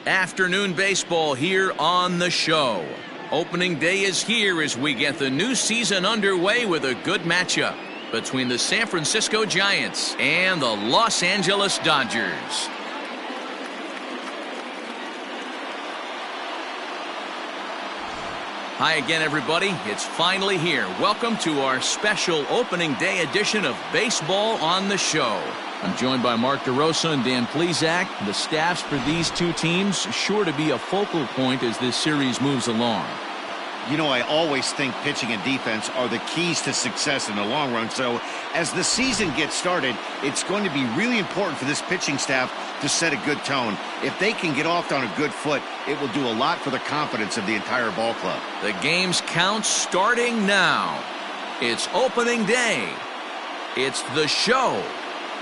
Afternoon baseball here on the show. Opening day is here as we get the new season underway with a good matchup between the San Francisco Giants and the Los Angeles Dodgers. Hi again, everybody. It's finally here. Welcome to our special opening day edition of Baseball on the Show. I'm joined by Mark DeRosa and Dan Plesac. The staffs for these two teams sure to be a focal point as this series moves along. You know, I always think pitching and defense are the keys to success in the long run. So as the season gets started, it's going to be really important for this pitching staff to set a good tone. If they can get off on a good foot, it will do a lot for the confidence of the entire ball club. The game's count starting now. It's opening day. It's the show.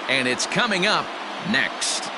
And it's coming up next.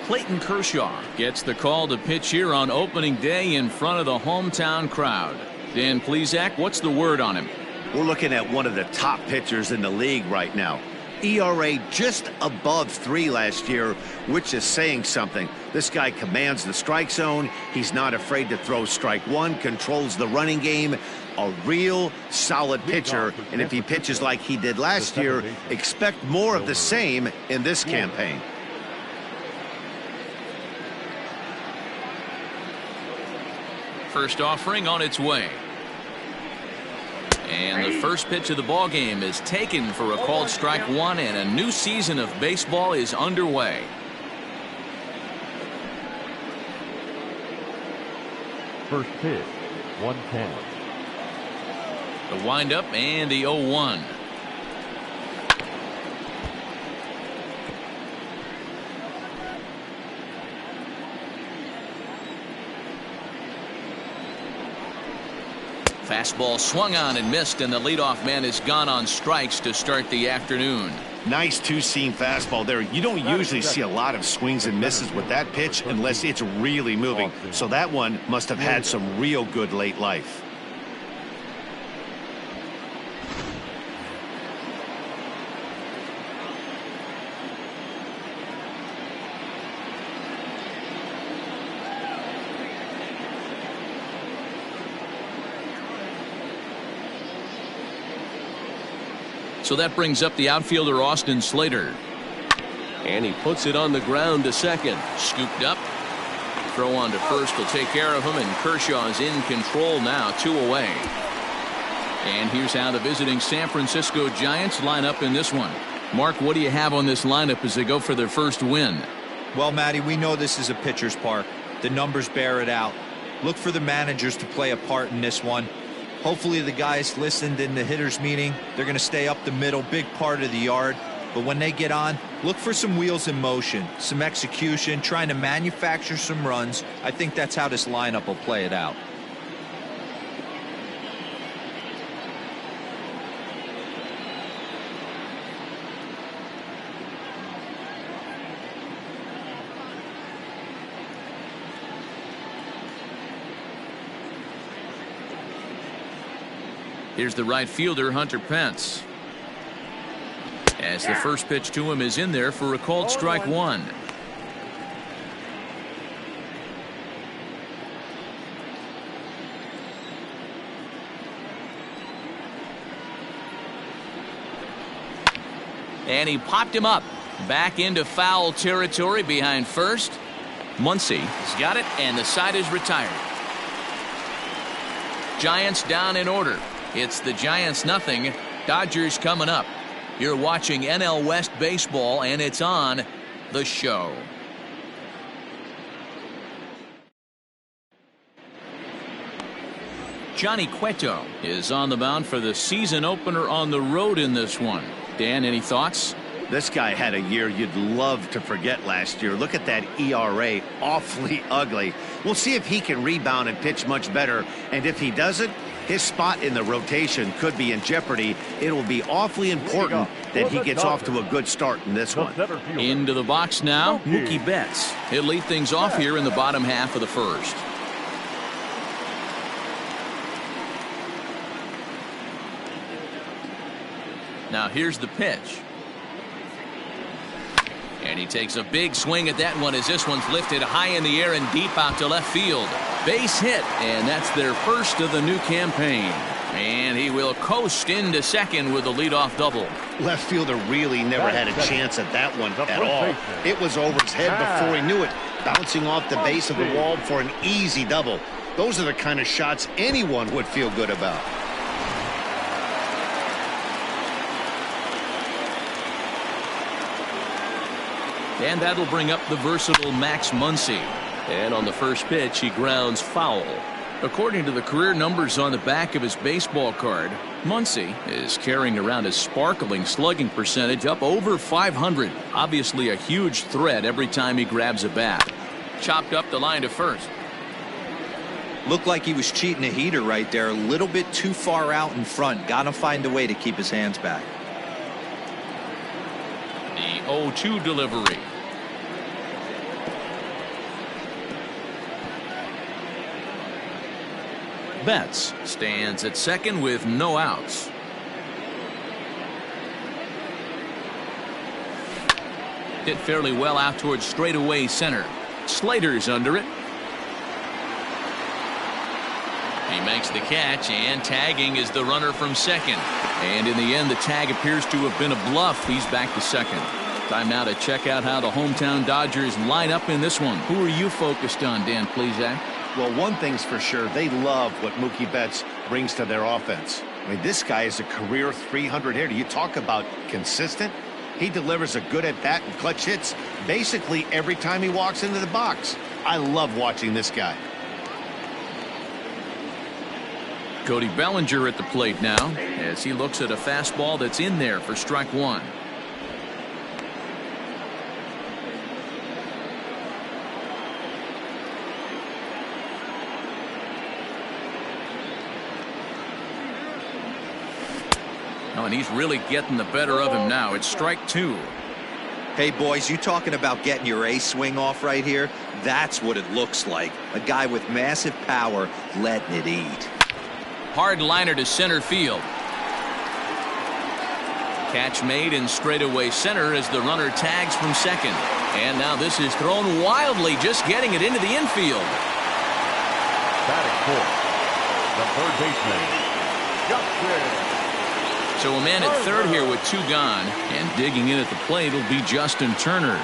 Clayton Kershaw gets the call to pitch here on opening day in front of the hometown crowd. Dan Plesac, what's the word on him? We're looking at one of the top pitchers in the league right now. ERA just above 3 last year, which is saying something. This guy commands the strike zone. He's not afraid to throw strike one, controls the running game. A real solid pitcher, and if he pitches like he did last year, expect more of the same in this campaign. First offering on its way. And the first pitch of the ball game is taken for a called strike one, and a new season of baseball is underway. First pitch, 1-10. The windup and the 0-1. Fastball swung on and missed, and the leadoff man is gone on strikes to start the afternoon. Nice two-seam fastball there. You don't usually see a lot of swings and misses with that pitch unless it's really moving. So that one must have had some real good late life. So that brings up the outfielder Austin Slater. And he puts it on the ground to second. Scooped up. Throw on to first will take care of him, and Kershaw is in control now, 2 away. And here's how the visiting San Francisco Giants line up in this one. Mark, what do you have on this lineup as they go for their first win? Well, Matty, we know this is a pitcher's park. The numbers bear it out. Look for the managers to play a part in this one. Hopefully the guys listened in the hitters meeting. They're going to stay up the middle, big part of the yard. But when they get on, look for some wheels in motion, some execution, trying to manufacture some runs. I think that's how this lineup will play it out. Here's the right fielder, Hunter Pence. As the first pitch to him is in there for a called strike one. And he popped him up. Back into foul territory behind first. Muncy has got it, and the side is retired. Giants down in order. It's the Giants nothing. Dodgers coming up. You're watching NL West baseball, and it's on the show. Johnny Cueto is on the mound for the season opener on the road in this one. Dan, any thoughts? This guy had a year you'd love to forget last year. Look at that ERA, awfully ugly. We'll see if he can rebound and pitch much better. And if he doesn't, his spot in the rotation could be in jeopardy. It will be awfully important that he gets off to a good start in this one. Into the box now, Mookie Betts. He'll lead things off here in the bottom half of the first. Now here's the pitch. And he takes a big swing at that one as this one's lifted high in the air and deep out to left field. Base hit, and that's their first of the new campaign. And he will coast into second with a leadoff double. Left fielder really never had a chance at that one at all. It was over his head before he knew it, bouncing off the base of the wall for an easy double. Those are the kind of shots anyone would feel good about. And that'll bring up the versatile Max Muncy. And on the first pitch, he grounds foul. According to the career numbers on the back of his baseball card, Muncy is carrying around a sparkling slugging percentage up over 500. Obviously a huge threat every time he grabs a bat. Chopped up the line to first. Looked like he was cheating a heater right there. A little bit too far out in front. Got to find a way to keep his hands back. The 0-2 delivery. Betts stands at second with no outs. Hit fairly well out towards straightaway center. Slater's under it. He makes the catch, and tagging is the runner from second. And in the end, the tag appears to have been a bluff. He's back to second. Time now to check out how the hometown Dodgers line up in this one. Who are you focused on, Dan Plesac? Well, one thing's for sure, they love what Mookie Betts brings to their offense. I mean, this guy is a career 300 hitter. You talk about consistent. He delivers a good at-bat and clutch hits basically every time he walks into the box. I love watching this guy. Cody Bellinger at the plate now as he looks at a fastball that's in there for strike one. Oh, and he's really getting the better of him now. It's strike two. Hey, boys, you talking about getting your ace swing off right here? That's what it looks like. A guy with massive power letting it eat. Hard liner to center field. Catch made in straightaway center as the runner tags from second. And now this is thrown wildly, just getting it into the infield. Batting fourth, the third baseman, Justin. So a man at third here with two gone, and digging in at the plate will be Justin Turner.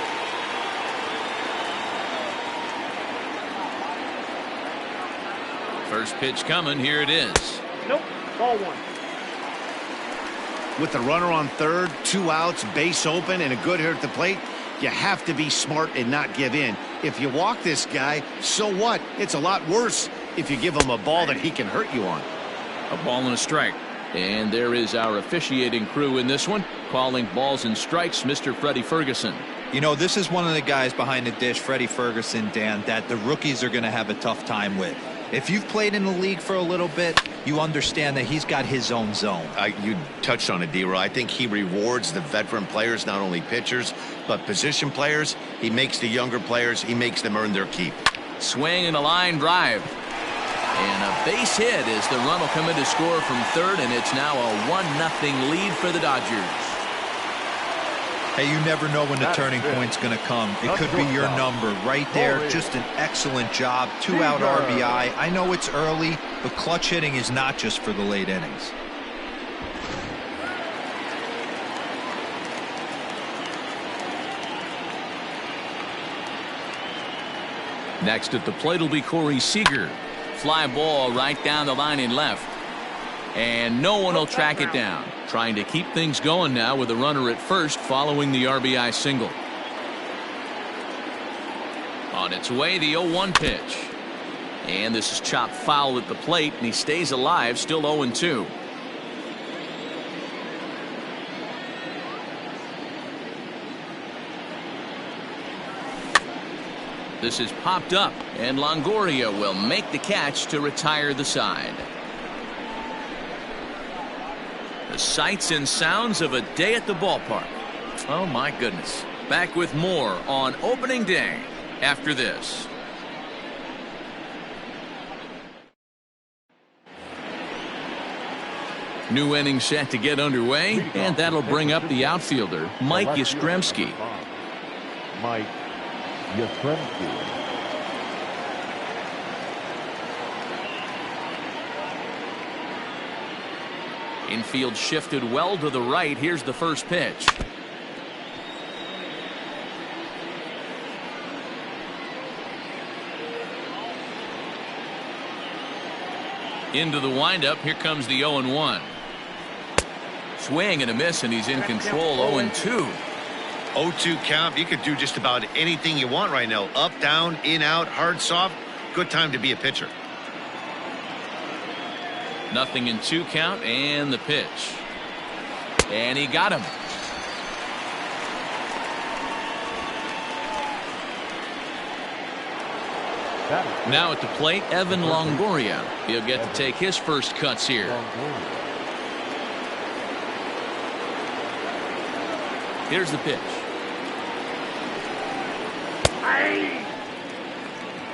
First pitch coming, here it is. Nope, ball one. With the runner on third, 2 outs, base open, and a good hitter at the plate, you have to be smart and not give in. If you walk this guy, so what? It's a lot worse if you give him a ball that he can hurt you on. A ball and a strike. And there is our officiating crew in this one, calling balls and strikes, Mr. Freddie Ferguson. You know, this is one of the guys behind the dish, Freddie Ferguson, Dan, that the rookies are going to have a tough time with. If you've played in the league for a little bit, you understand that he's got his own zone. You touched on it, D-Roy. I think he rewards the veteran players, not only pitchers, but position players. He makes the younger players, he makes them earn their keep. Swing and a line drive. And a base hit as the run will come in to score from third, and it's now a 1-0 lead for the Dodgers. Hey, you never know when the turning point's going to come. It could be your number right there. Just an excellent job. 2-out RBI. I know it's early, but clutch hitting is not just for the late innings. Next at the plate will be Corey Seager. Fly ball right down the line in left. And no one will track it down. Trying to keep things going now with a runner at first following the RBI single. On its way, the 0-1 pitch. And this is chopped foul at the plate, and he stays alive, still 0-2. This is popped up, and Longoria will make the catch to retire the side. The sights and sounds of a day at the ballpark. Oh, my goodness. Back with more on opening day after this. New inning set to get underway, and that'll bring up the outfielder, Mike Yastrzemski. Mike Yastrzemski. Infield shifted well to the right. Here's the first pitch. Into the windup. Here comes the 0-1. Swing and a miss, and he's in control. 0-2. 0-2 count. You could do just about anything you want right now. Up, down, in, out, hard, soft. Good time to be a pitcher. Nothing in 2 count, and the pitch. And he got him. Now at the plate, Evan Longoria. He'll get to take his first cuts here. Here's the pitch.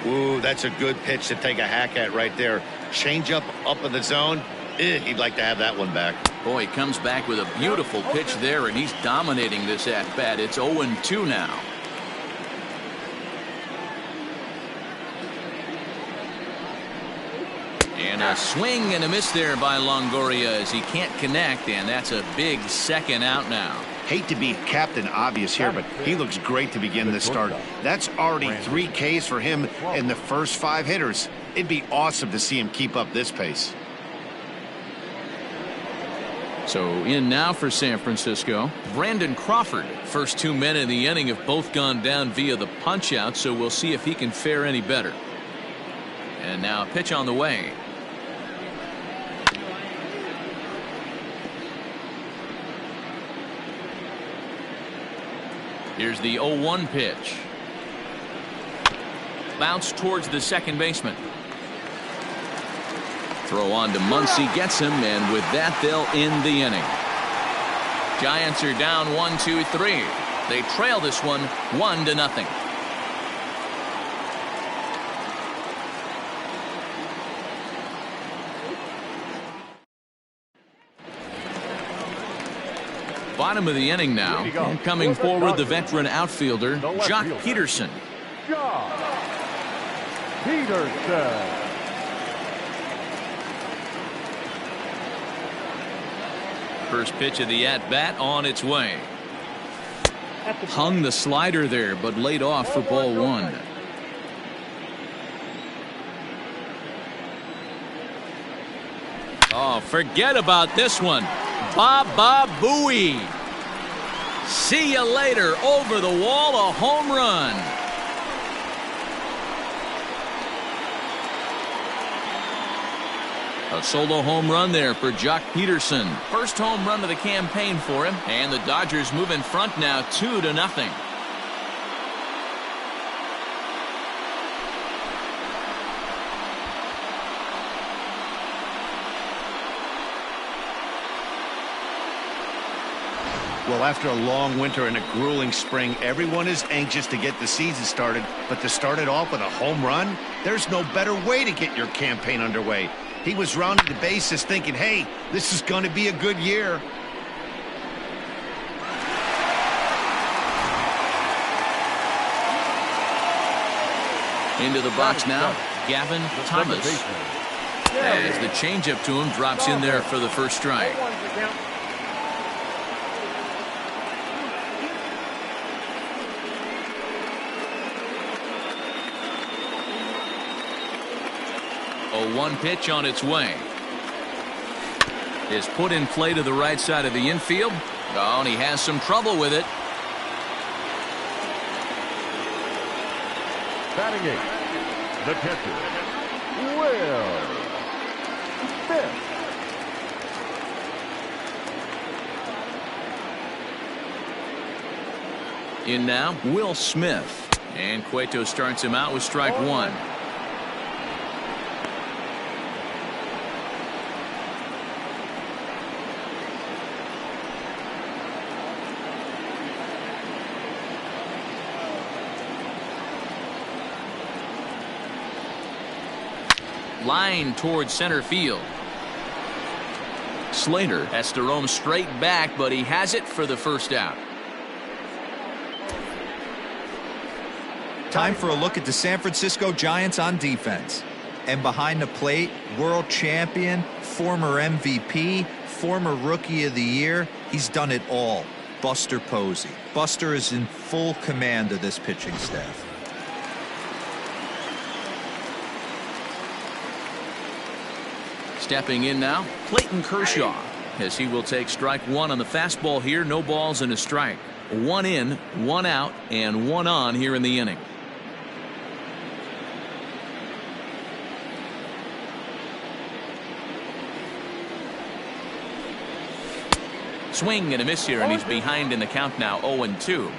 Ooh, that's a good pitch to take a hack at right there. Change up in the zone. He'd like to have that one back. Boy, he comes back with a beautiful pitch there, and he's dominating this at-bat. It's 0-2 now. And a swing and a miss there by Longoria as he can't connect, and that's a big second out now. Hate to be Captain Obvious here, but he looks great to begin this start. That's already 3 Ks for him in the first 5 hitters. It'd be awesome to see him keep up this pace. So in now for San Francisco, Brandon Crawford. First 2 men in the inning have both gone down via the punch out, so we'll see if he can fare any better. And now a pitch on the way. Here's the 0-1 pitch. Bounce towards the second baseman. Throw on to Muncy, gets him, and with that they'll end the inning. Giants are down 1-2-3. They trail this one 1-0. Bottom of the inning now, and coming forward the veteran outfielder Jock Peterson. Jock Peterson. First pitch of the at-bat on its way. Hung the slider there, but laid off for ball 1. Oh, forget about this one. Baba Booey. See you later. Over the wall, a home run. A solo home run there for Jock Peterson. First home run of the campaign for him, and the Dodgers move in front now 2-0. Well, after a long winter and a grueling spring, everyone is anxious to get the season started. But to start it off with a home run, there's no better way to get your campaign underway. He was rounding the bases thinking, hey, this is going to be a good year. Into the box now, Gavin Thomas. As the changeup to him drops in there for the first strike. A 1 pitch on its way. Is put in play to the right side of the infield. Oh, and he has some trouble with it. Batting 8, the catcher, Will Smith. In now, Will Smith. And Cueto starts him out with strike one. Line towards center field. Slater has to roam straight back, but he has it for the first out. Time for a look at the San Francisco Giants on defense. And behind the plate, world champion, former MVP, former Rookie of the Year, he's done it all. Buster Posey. Buster is in full command of this pitching staff. Stepping in now, Clayton Kershaw, as he will take strike one on the fastball here. No balls and a strike. One in, one out, and one on here in the inning. Swing and a miss here, and he's behind in the count now, 0-2.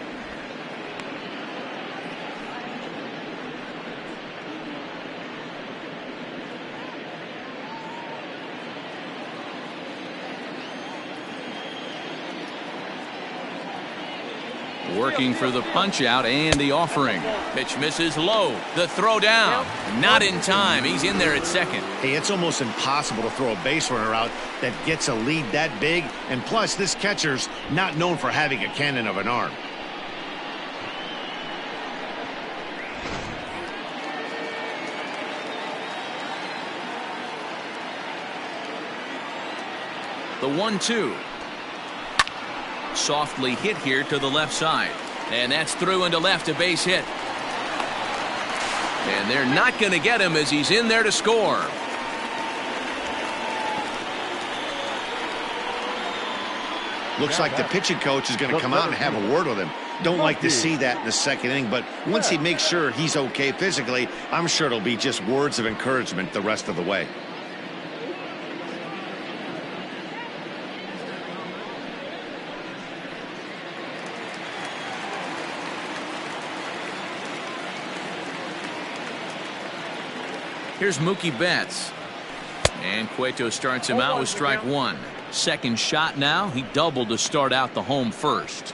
Working for the punch out and the offering. Pitch misses low. The throw down. Not in time. He's in there at second. Hey, it's almost impossible to throw a base runner out that gets a lead that big. And plus, this catcher's not known for having a cannon of an arm. The 1-2. Softly hit here to the left side, and that's through into left, a base hit, and they're not going to get him as he's in there to score. Looks like the pitching coach is going to come out and have a word with him. Don't like to see that in the second inning, but once he makes sure he's okay physically, I'm sure it'll be just words of encouragement the rest of the way. Here's Mookie Betts. And Cueto starts him out with strike one. Second shot now. He doubled to start out the home first.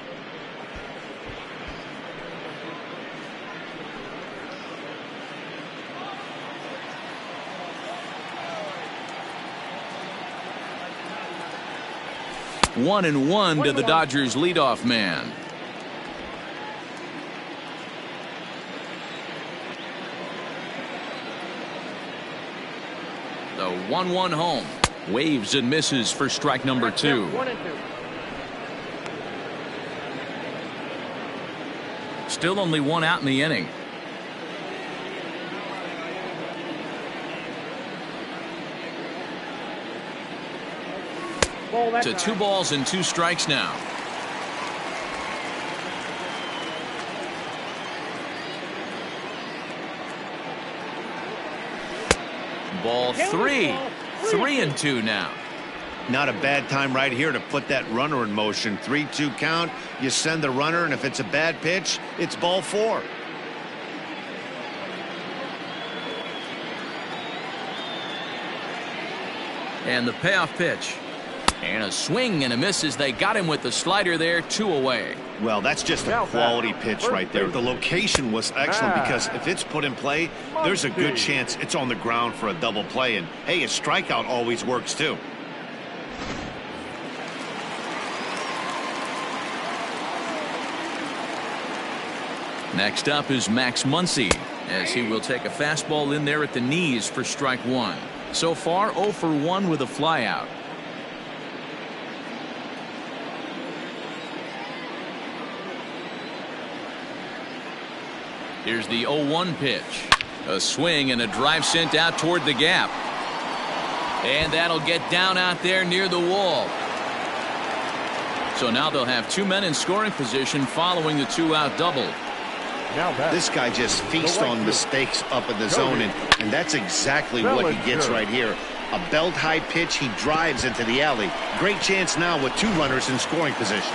One and one to the Dodgers leadoff man. The 1-1 home. Waves and misses for strike number two. Still only one out in the inning. To 2 balls and 2 strikes now. Ball 3. 3-2 now. Not a bad time right here to put that runner in motion. 3-2 count. You send the runner, and if it's a bad pitch, it's ball 4. And the payoff pitch. And a swing and a miss as they got him with the slider there. 2 away. Well, that's just a quality pitch right there. The location was excellent because if it's put in play, there's a good chance it's on the ground for a double play. And, hey, a strikeout always works, too. Next up is Max Muncy, as he will take a fastball in there at the knees for strike one. So far, 0 for 1 with a flyout. Here's the 0-1 pitch. A swing and a drive sent out toward the gap. And that'll get down out there near the wall. So now they'll have 2 men in scoring position following the 2-out double. This guy just feasts on mistakes up in the zone, and that's exactly what he gets right here. A belt-high pitch, he drives into the alley. Great chance now with 2 runners in scoring position.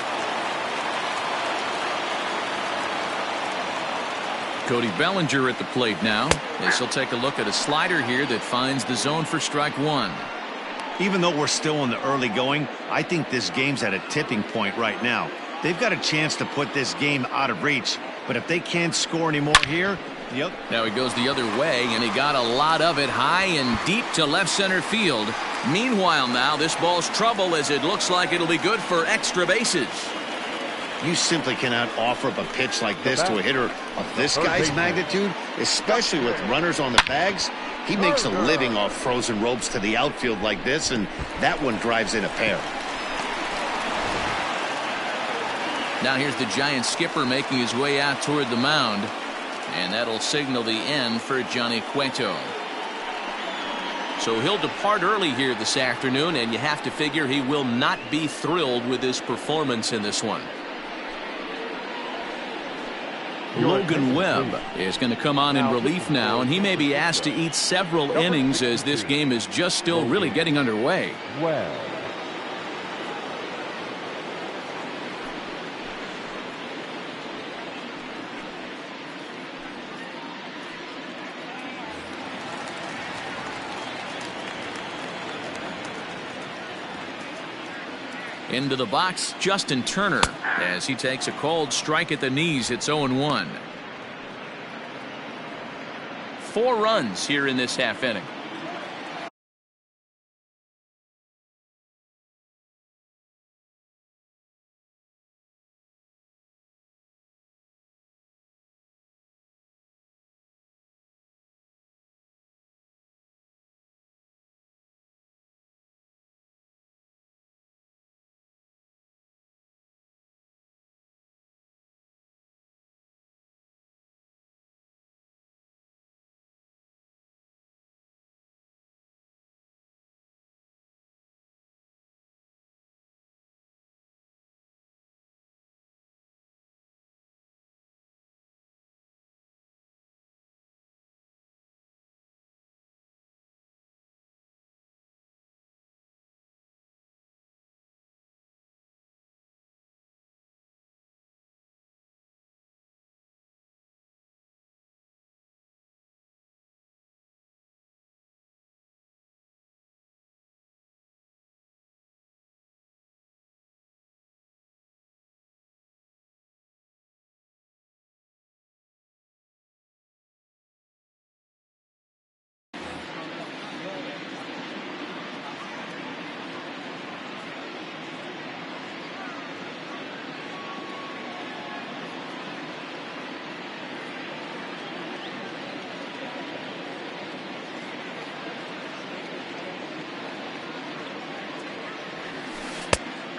Cody Bellinger at the plate now, as he'll take a look at a slider here that finds the zone for strike one. Even though we're still in the early going, I think this game's at a tipping point right now. They've got a chance to put this game out of reach, but if they can't score anymore here, yep. Now he goes the other way, and he got a lot of it high and deep to left center field. Meanwhile now, this ball's trouble as it looks like it'll be good for extra bases. You simply cannot offer up a pitch like this to a hitter of this guy's magnitude, especially with runners on the bags. He makes a living off frozen ropes to the outfield like this, and that one drives in a pair. Now here's the Giant skipper making his way out toward the mound, and that'll signal the end for Johnny Cueto. So he'll depart early here this afternoon, and you have to figure he will not be thrilled with his performance in this one. Logan Webb is going to come on in relief now, and he may be asked to eat several innings as this game is just still really getting underway. Well. Into the box, Justin Turner, as he takes a cold strike at the knees. It's 0-1. 4 runs here in this half inning.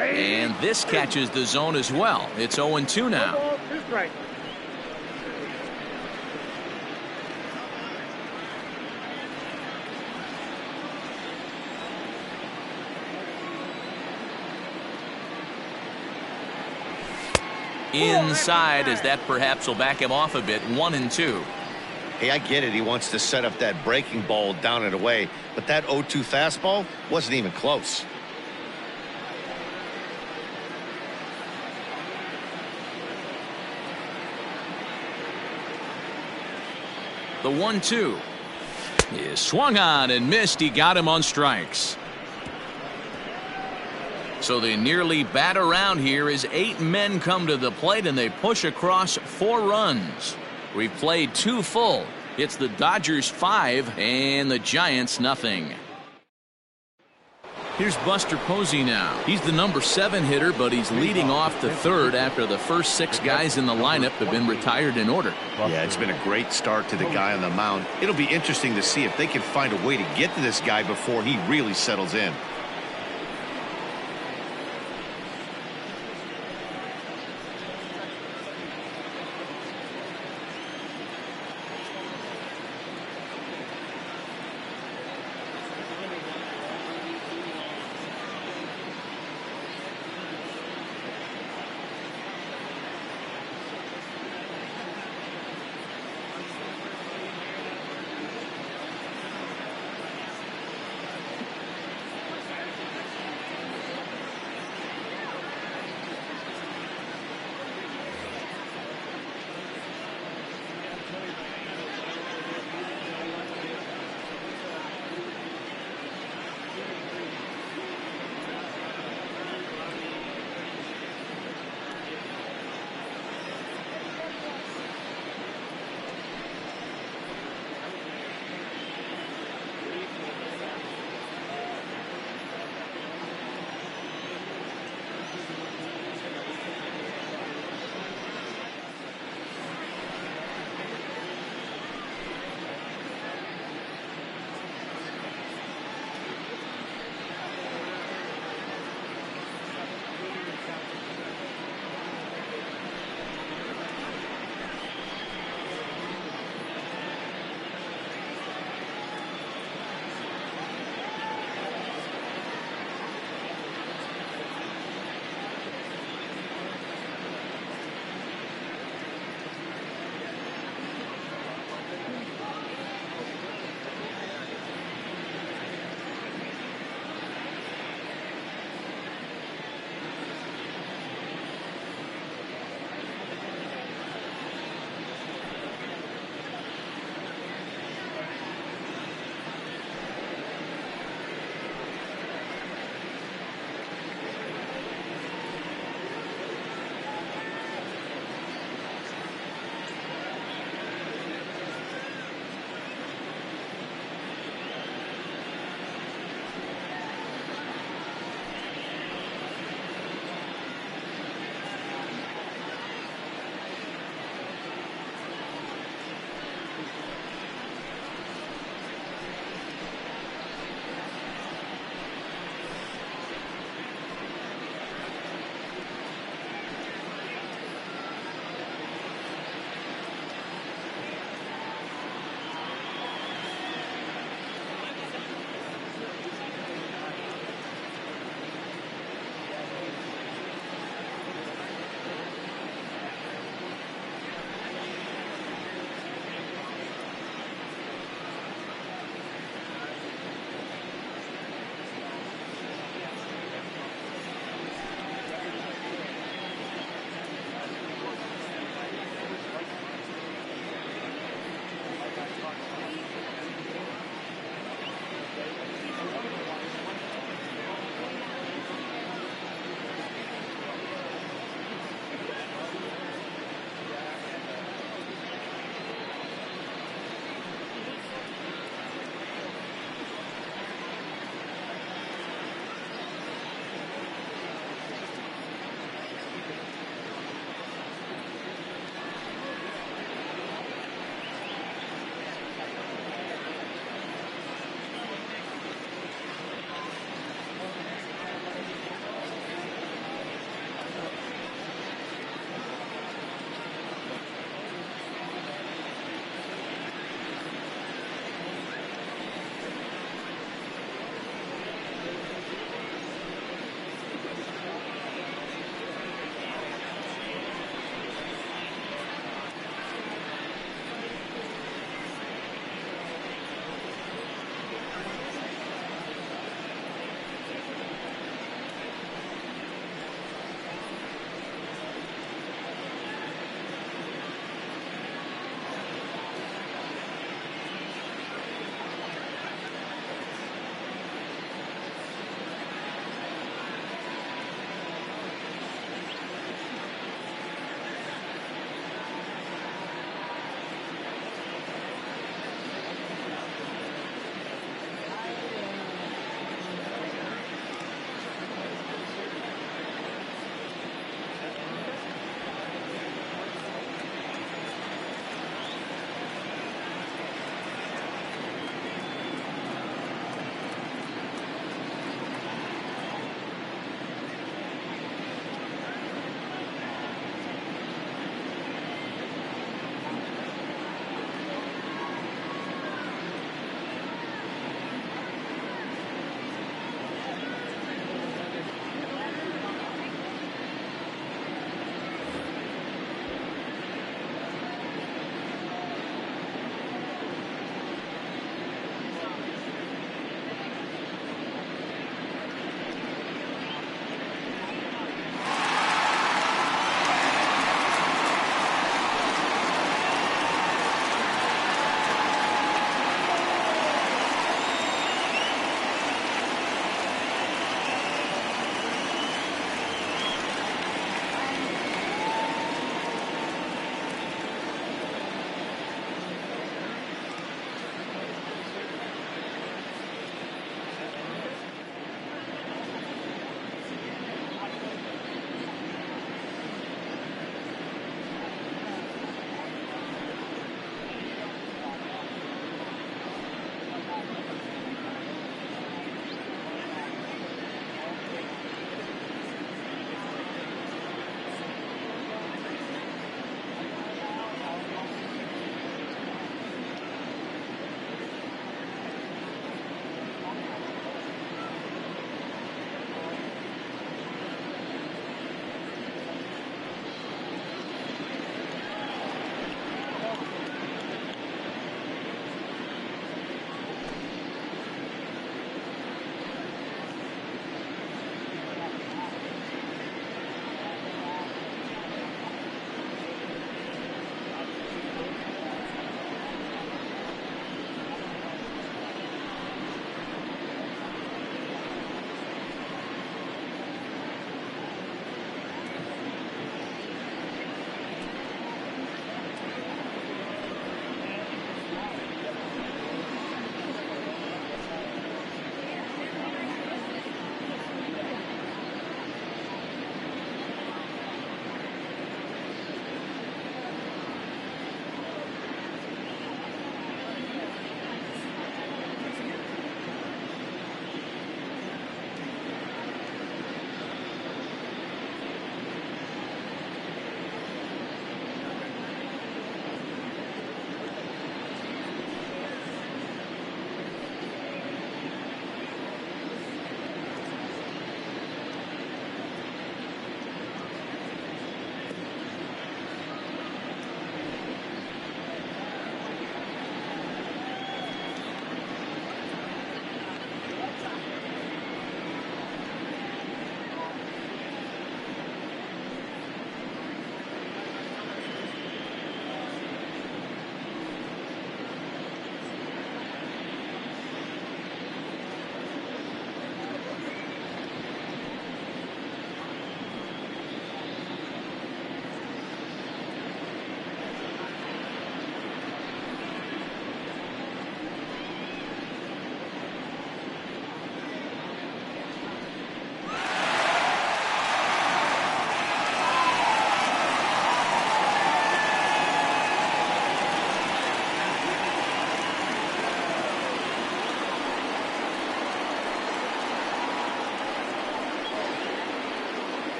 And this catches the zone as well. It's 0-2 now. Inside, as that perhaps will back him off a bit. 1-2. Hey, I get it. He wants to set up that breaking ball down and away, but that 0-2 fastball wasn't even close. The 1-2 is swung on and missed. He got him on strikes. So they nearly bat around here as 8 men come to the plate and they push across 4 runs. We've played 2 full. It's the Dodgers 5 and the Giants nothing. Here's Buster Posey now. He's the number 7 hitter, but he's leading off the 3rd after the first 6 guys in the lineup have been retired in order. Yeah, it's been a great start to the guy on the mound. It'll be interesting to see if they can find a way to get to this guy before he really settles in.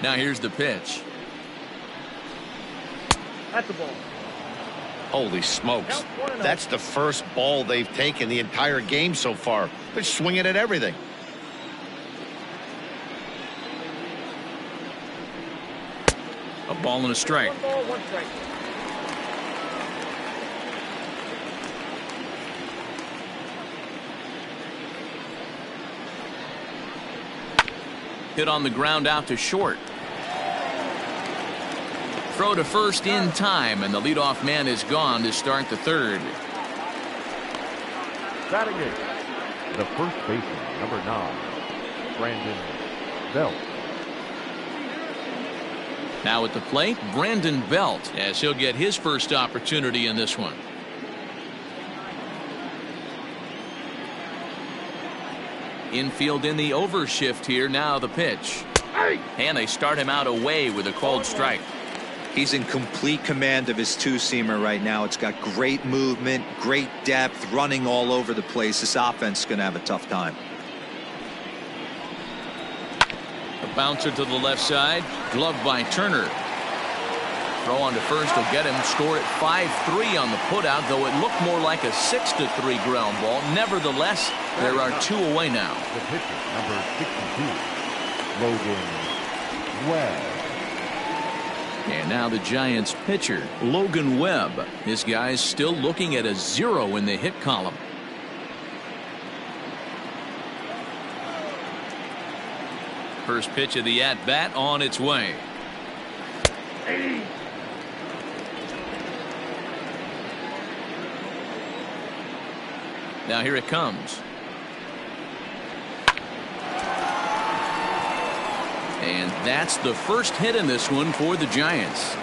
Now here's the pitch. That's the ball. Holy smokes. That's the first ball they've taken the entire game so far. They're swinging at everything. A ball and a strike. 1 ball, 1 strike. Hit on the ground out to short. Throw to first in time, and the leadoff man is gone to start the third. Batting in, the first baseman, number 9, Brandon Belt. Now at the plate, Brandon Belt, as he'll get his first opportunity in this one. Infield in the overshift here. Now the pitch. And they start him out away with a called strike. He's in complete command of his two-seamer right now. It's got great movement, great depth, running all over the place. This offense is going to have a tough time. A bouncer to the left side. Gloved by Turner. Throw on to first will get him. Score at 5-3 on the putout, though it looked more like a 6-3 ground ball. Nevertheless, there are 2 away now. The pitcher, number 62, Logan Webb. And now the Giants pitcher, Logan Webb. This guy's still looking at a 0 in the hit column. First pitch of the at-bat on its way. Now here it comes. And that's the first hit in this one for the Giants.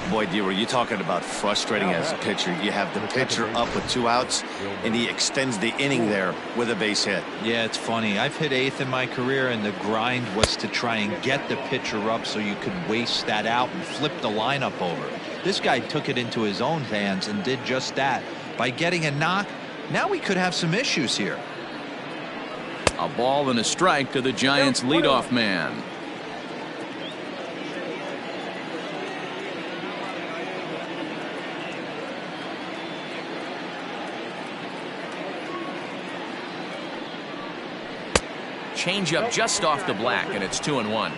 Boy, D, were you talking about frustrating as a pitcher? You have the pitcher up with 2 outs, and he extends the inning there with a base hit. Yeah, it's funny. I've hit 8th in my career, and the grind was to try and get the pitcher up so you could waste that out and flip the lineup over. This guy took it into his own hands and did just that. By getting a knock, now we could have some issues here. A ball and a strike to the Giants leadoff man. Changeup just off the black, and it's 2-1.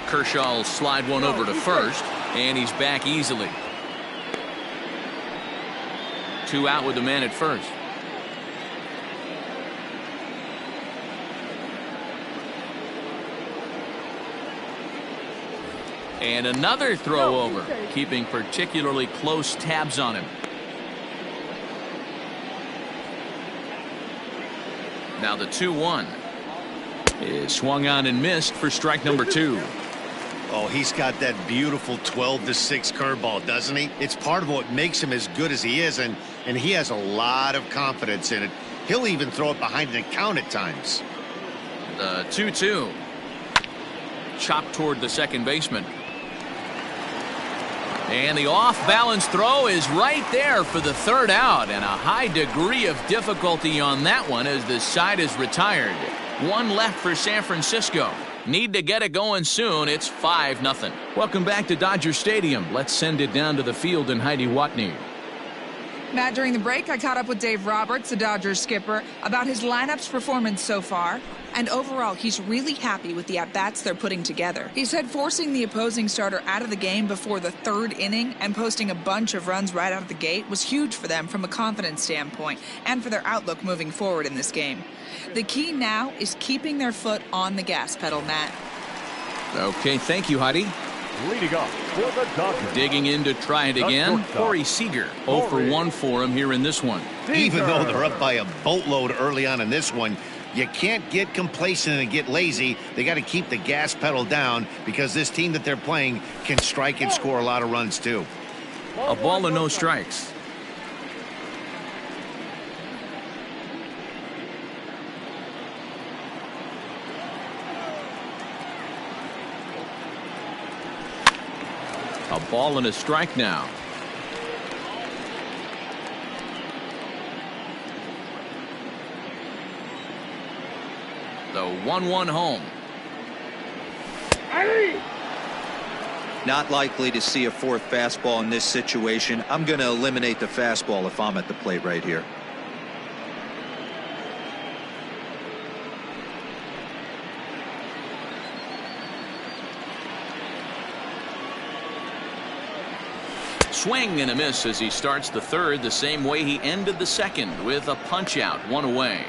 Kershaw will slide one over to first, and he's back easily. 2 out with the man at first. And another throw over, keeping particularly close tabs on him. Now the 2-1 is swung on and missed for strike number 2. Oh, he's got that beautiful 12-6 curveball, doesn't he? It's part of what makes him as good as he is, and he has a lot of confidence in it. He'll even throw it behind an account at times. The 2-2. Chopped toward the second baseman. And the off-balance throw is right there for the third out, and a high degree of difficulty on that one as the side is retired. 1 left for San Francisco. Need to get it going soon. It's 5-0. Welcome back to Dodger Stadium. Let's send it down to the field and Heidi Watney. Matt, during the break, I caught up with Dave Roberts, the Dodgers skipper, about his lineup's performance so far. And overall, he's really happy with the at-bats they're putting together. He said forcing the opposing starter out of the game before the 3rd inning and posting a bunch of runs right out of the gate was huge for them from a confidence standpoint and for their outlook moving forward in this game. The key now is keeping their foot on the gas pedal, Matt. Okay, thank you, Heidi. Leading off for the Dodgers. Digging in to try it again, Corey Seager. 0 for 1 for him here in this one. Even though they're up by a boatload early on in this one, you can't get complacent and get lazy. They got to keep the gas pedal down because this team that they're playing can strike and score a lot of runs too. A ball and no strikes. A ball and a strike now. The 1-1 home. Not likely to see a fourth fastball in this situation. I'm going to eliminate the fastball if I'm at the plate right here. Swing and a miss as he starts the third the same way he ended the second, with a punch out, 1 away.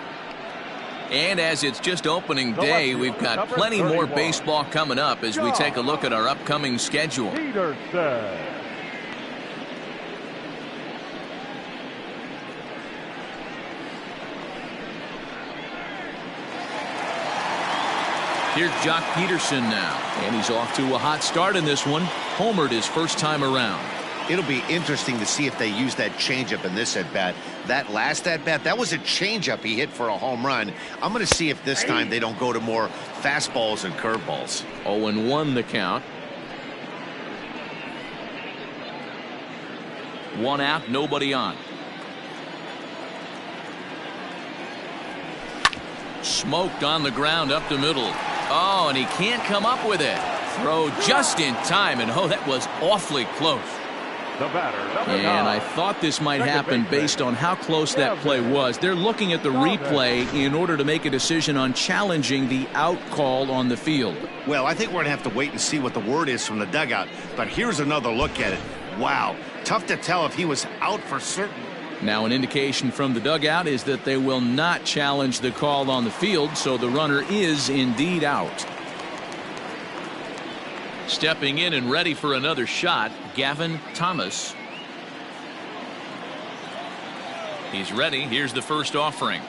And as it's just opening day, we've got plenty more baseball coming up as we take a look at our upcoming schedule. Here's Jock Peterson now, and he's off to a hot start in this one. Homered his first time around. It'll be interesting to see if they use that changeup in this at-bat. That last at-bat, that was a changeup he hit for a home run. I'm going to see if this time they don't go to more fastballs and curveballs. 0-1 the count. 1 out, nobody on. Smoked on the ground up the middle. Oh, and he can't come up with it. Throw just in time, and oh, that was awfully close. The batter, and I thought this might happen based on how close that play was. They're looking at the replay in order to make a decision on challenging the out call on the field. Well, I think we're going to have to wait and see what the word is from the dugout. But here's another look at it. Wow. Tough to tell if he was out for certain. Now, an indication from the dugout is that they will not challenge the call on the field, so the runner is indeed out. Stepping in and ready for another shot, Gavin Thomas. He's ready. Here's the first offering.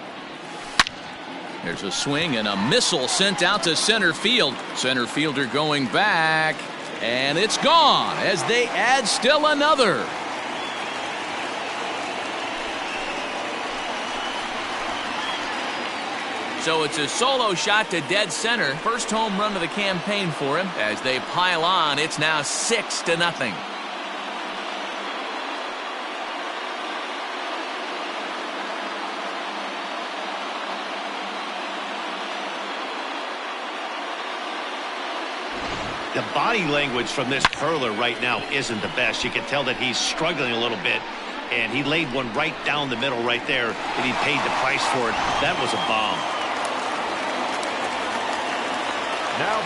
There's a swing and a missile sent out to center field. Center fielder going back, and it's gone as they add still another. So it's a solo shot to dead center. First home run of the campaign for him. As they pile on, it's now 6-0. The body language from this curler right now isn't the best. You can tell that he's struggling a little bit. And he laid one right down the middle right there, and he paid the price for it. That was a bomb.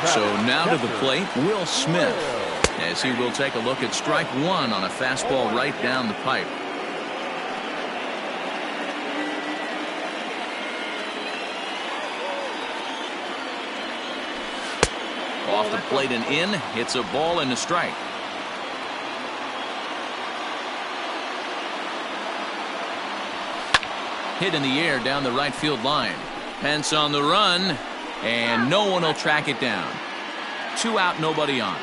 So now to the plate, Will Smith, as he will take a look at strike one on a fastball right down the pipe. Off the plate and in, it's a ball and a strike. Hit in the air down the right field line. Pence on the run. And no one will track it down. 2 out, nobody on.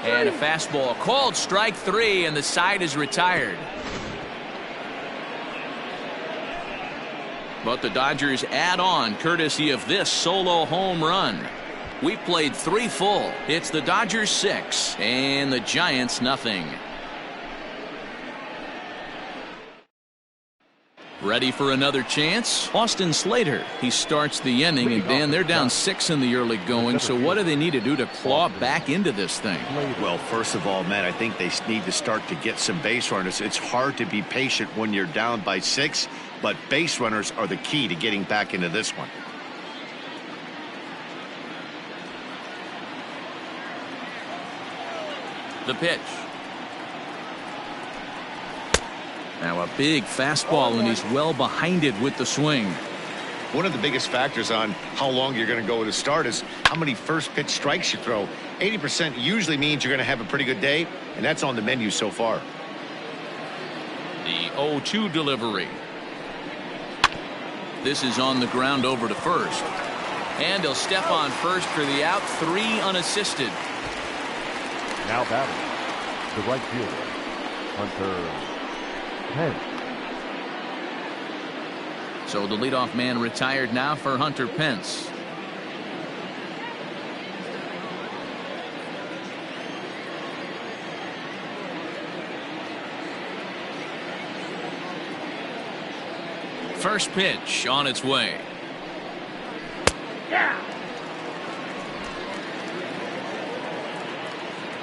And a fastball called strike 3, and the side is retired. But the Dodgers add on courtesy of this solo home run. We played 3 full. It's the Dodgers 6 and the Giants nothing. Ready for another chance? Austin Slater. He starts the inning, and Dan, they're down 6 in the early going, so what do they need to do to claw back into this thing? Well, first of all, Matt, I think they need to start to get some base runners. It's hard to be patient when you're down by 6, but base runners are the key to getting back into this one. The pitch. Now a big fastball, and he's well behind it with the swing. One of the biggest factors on how long you're going to go to start is how many first pitch strikes you throw. 80% usually means you're going to have a pretty good day, and that's on the menu so far. The 0-2 delivery. This is on the ground over to first. And he'll step on first for the out, 3 unassisted. Now batting, the right fielder, Hunter Pence. So the leadoff man retired now for Hunter Pence. First pitch on its way.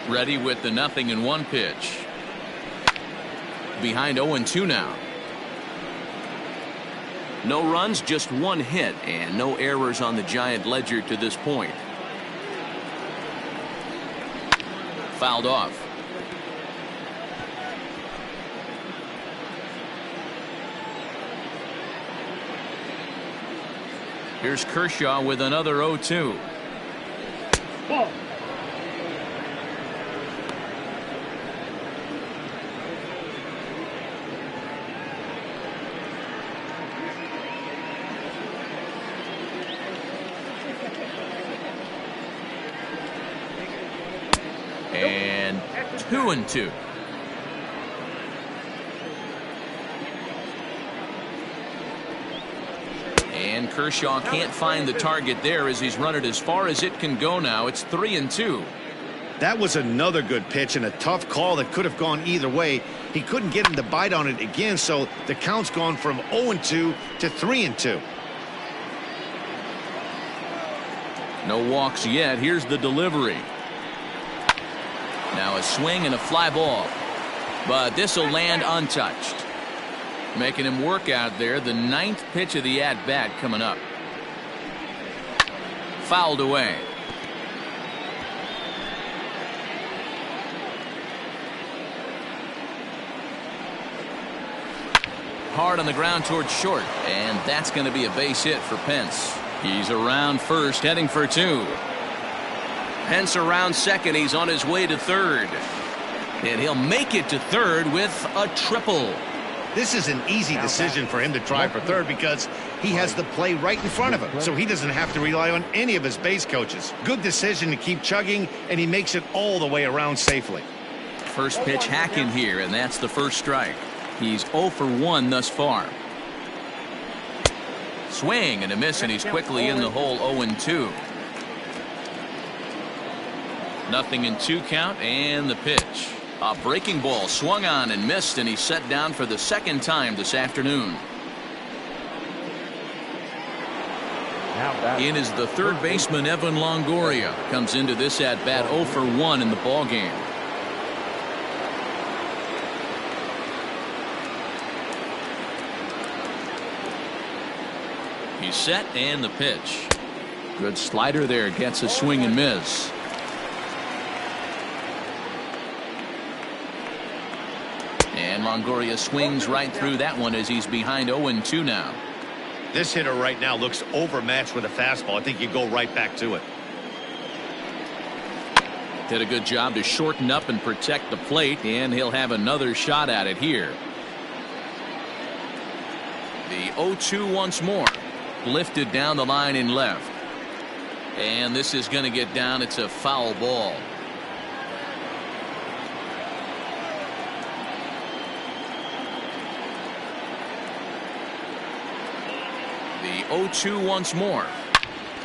Ready with the 0-1 pitch. Behind 0-2 now. No runs, just one hit, and no errors on the Giant ledger to this point. Fouled off. Here's Kershaw with another 0-2. Ball. And 2-2. And Kershaw can't find the target there as he's run it as far as it can go now. It's 3-2. That was another good pitch and a tough call that could have gone either way. He couldn't get him to bite on it again, so the count's gone from 0-2 to 3-2. No walks yet. Here's the delivery. Now a swing and a fly ball. But this will land untouched. Making him work out there. The 9th pitch of the at-bat coming up. Fouled away. Hard on the ground towards short. And that's going to be a base hit for Pence. He's around first, heading for 2. Pence around second. He's on his way to third. And he'll make it to third with a triple. This is an easy decision for him to try for third because he has the play right in front of him, so he doesn't have to rely on any of his base coaches. Good decision to keep chugging, and he makes it all the way around safely. First pitch hacking here, and that's the first strike. He's 0 for 1 thus far. Swing and a miss, and he's quickly in the hole. 0-2. 0-2 count, and the pitch. A breaking ball swung on and missed, and he's set down for the second time this afternoon. In is the third baseman, Evan Longoria. Comes into this at-bat 0 for 1 in the ballgame. He's set, and the pitch. Good slider there. Gets a swing and miss. And Longoria swings right through that one as he's behind 0-2 now. This hitter right now looks overmatched with a fastball. I think you go right back to it. Did a good job to shorten up and protect the plate, and he'll have another shot at it here. The 0-2 once more. Lifted down the line in left. And this is going to get down. It's a foul ball. The 0-2 once more.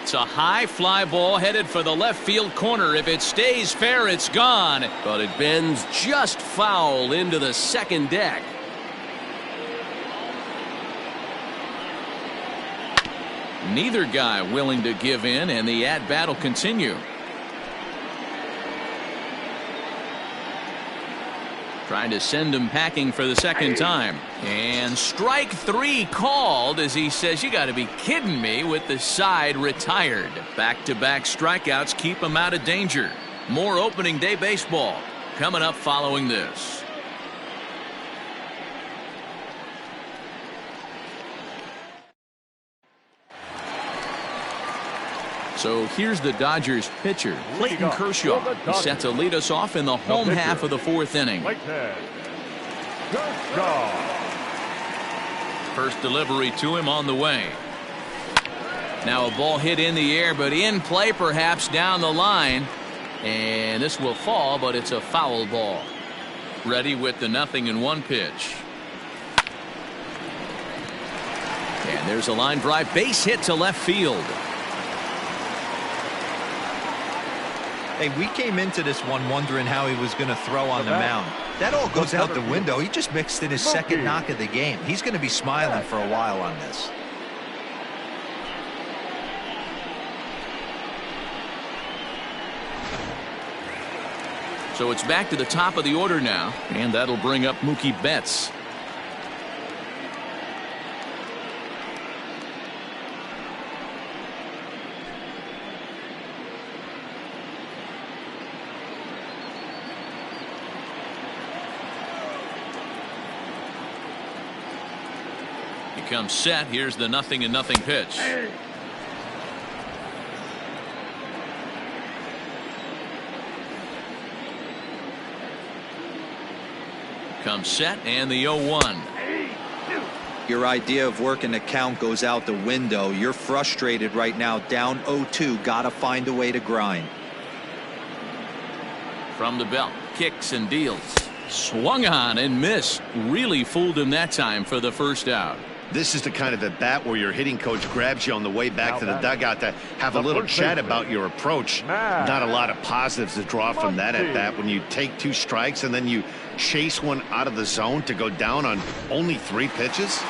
It's a high fly ball headed for the left field corner. If it stays fair, it's gone. But it bends just foul into the second deck. Neither guy willing to give in, and the at-bat will continue. Trying to send him packing for the second time. And strike 3 called as he says, you got to be kidding me, with the side retired. Back-to-back strikeouts keep him out of danger. More opening day baseball coming up following this. So here's the Dodgers pitcher, Clayton Kershaw. He's set to lead us off in the home half of the 4th inning. First delivery to him on the way. Now a ball hit in the air, but in play perhaps down the line. And this will fall, but it's a foul ball. Ready with the 0-1 pitch. And there's a line drive, base hit to left field. Hey, we came into this one wondering how he was going to throw on the mound. That all goes out the window. He just mixed in his second knock of the game. He's going to be smiling for a while on this. So it's back to the top of the order now, and that'll bring up Mookie Betts. He comes set. Here's the 0-0 pitch. Comes set, and the 0-1. Your idea of working the count goes out the window. You're frustrated right now, down 0-2. Gotta find a way to grind. From the belt, kicks and deals. Swung on and missed. Really fooled him that time for the first out. This is the kind of at bat where your hitting coach grabs you on the way back to the dugout to have a little chat about your approach. Not a lot of positives to draw from that at bat when you take 2 strikes and then you chase one out of the zone to go down on only 3 pitches.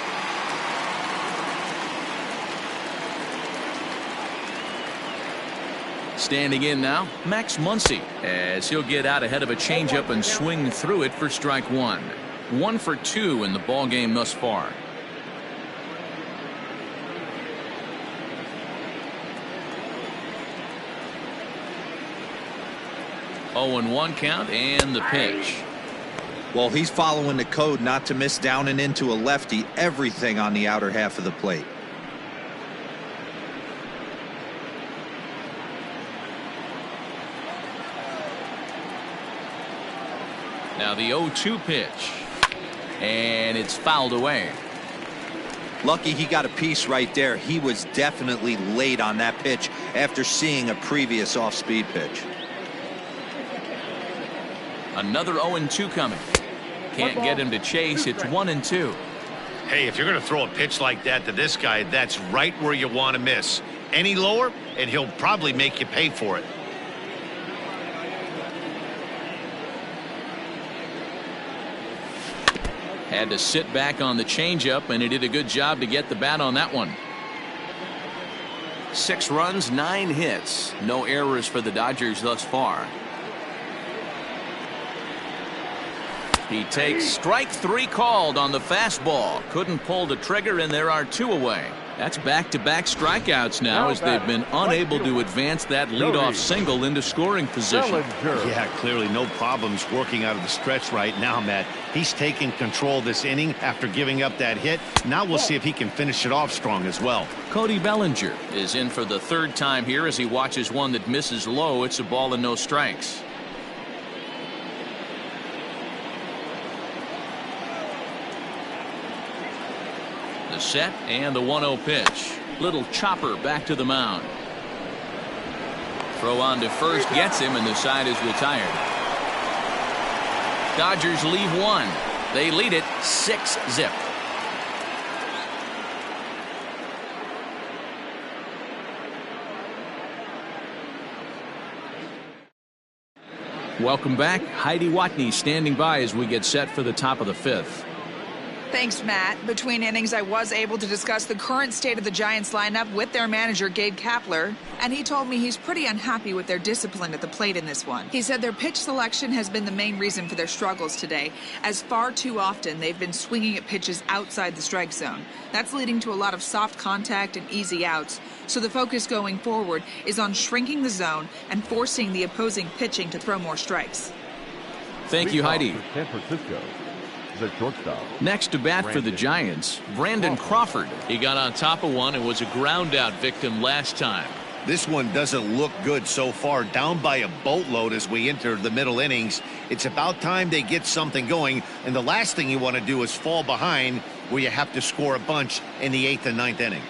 Standing in now, Max Muncy, as he'll get out ahead of a changeup and swing through it for strike 1. 1 for 2 in the ball game thus far. Oh, and 1 count, and the pitch. Well, he's following the code not to miss down and into a lefty. Everything on the outer half of the plate. Now the 0-2 pitch, and it's fouled away. Lucky he got a piece right there. He was definitely late on that pitch after seeing a previous off-speed pitch. Another 0-2 coming. Can't get him to chase. It's 1-2. Hey, if you're going to throw a pitch like that to this guy, that's right where you want to miss. Any lower, and he'll probably make you pay for it. Had to sit back on the changeup, and he did a good job to get the bat on that one. 6 runs, 9 hits. No errors for the Dodgers thus far. He takes strike 3 called on the fastball. Couldn't pull the trigger, and there are 2 away. That's back-to-back strikeouts now as they've been unable to advance that leadoff single into scoring position. Yeah, clearly no problems working out of the stretch right now, Matt. He's taking control this inning after giving up that hit. Now we'll see if he can finish it off strong as well. Cody Bellinger is in for the 3rd time here as he watches one that misses low. It's a ball and no strikes. The set and the 1-0 pitch. Little chopper back to the mound. Throw on to first gets him, and the side is retired. Dodgers leave 1. They lead it 6-0. Welcome back. Heidi Watney standing by as we get set for the top of the 5th. Thanks, Matt. Between innings, I was able to discuss the current state of the Giants lineup with their manager, Gabe Kapler, and he told me he's pretty unhappy with their discipline at the plate in this one. He said their pitch selection has been the main reason for their struggles today, as far too often they've been swinging at pitches outside the strike zone. That's leading to a lot of soft contact and easy outs, so the focus going forward is on shrinking the zone and forcing the opposing pitching to throw more strikes. Thank you, Heidi. San Francisco. The shortstop. Next to bat for the Giants, Brandon Crawford. He got on top of one and was a ground out victim last time. This one doesn't look good so far. Down by a boatload as we enter the middle innings. It's about time they get something going, and the last thing you want to do is fall behind where you have to score a bunch in the 8th and 9th inning.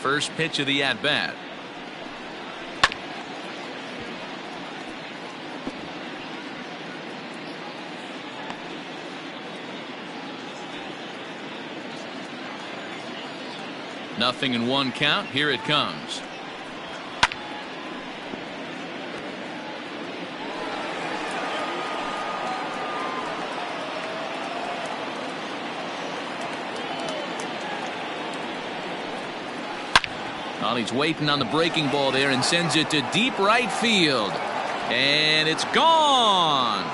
First pitch of the at-bat. Nothing in one count. Here it comes. Well, he's waiting on the breaking ball there and sends it to deep right field. And it's gone.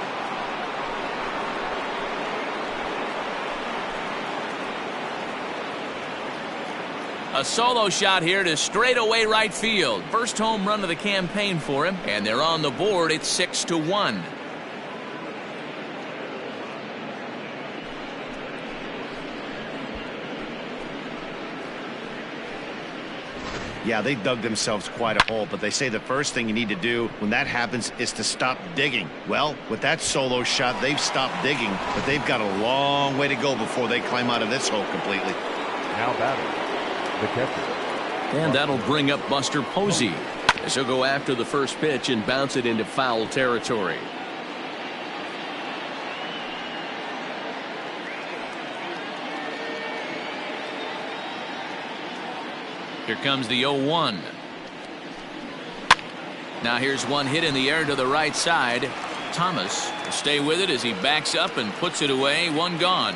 A solo shot here to straightaway right field. First home run of the campaign for him, and they're on the board. It's 6-1. Yeah, they dug themselves quite a hole, but they say the first thing you need to do when that happens is to stop digging. Well, with that solo shot, they've stopped digging, but they've got a long way to go before they climb out of this hole completely. Now batting, the catcher. And that'll bring up Buster Posey, as he'll go after the first pitch and bounce it into foul territory. Here comes the 0-1. Now here's one hit in the air to the right side. Thomas will stay with it as he backs up and puts it away. One gone.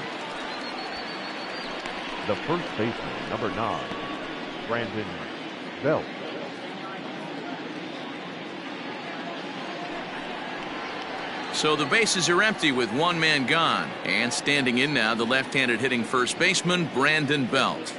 The first baseman, number 9, Brandon Belt. So the bases are empty with one man gone. And standing in now, the left-handed hitting first baseman, Brandon Belt.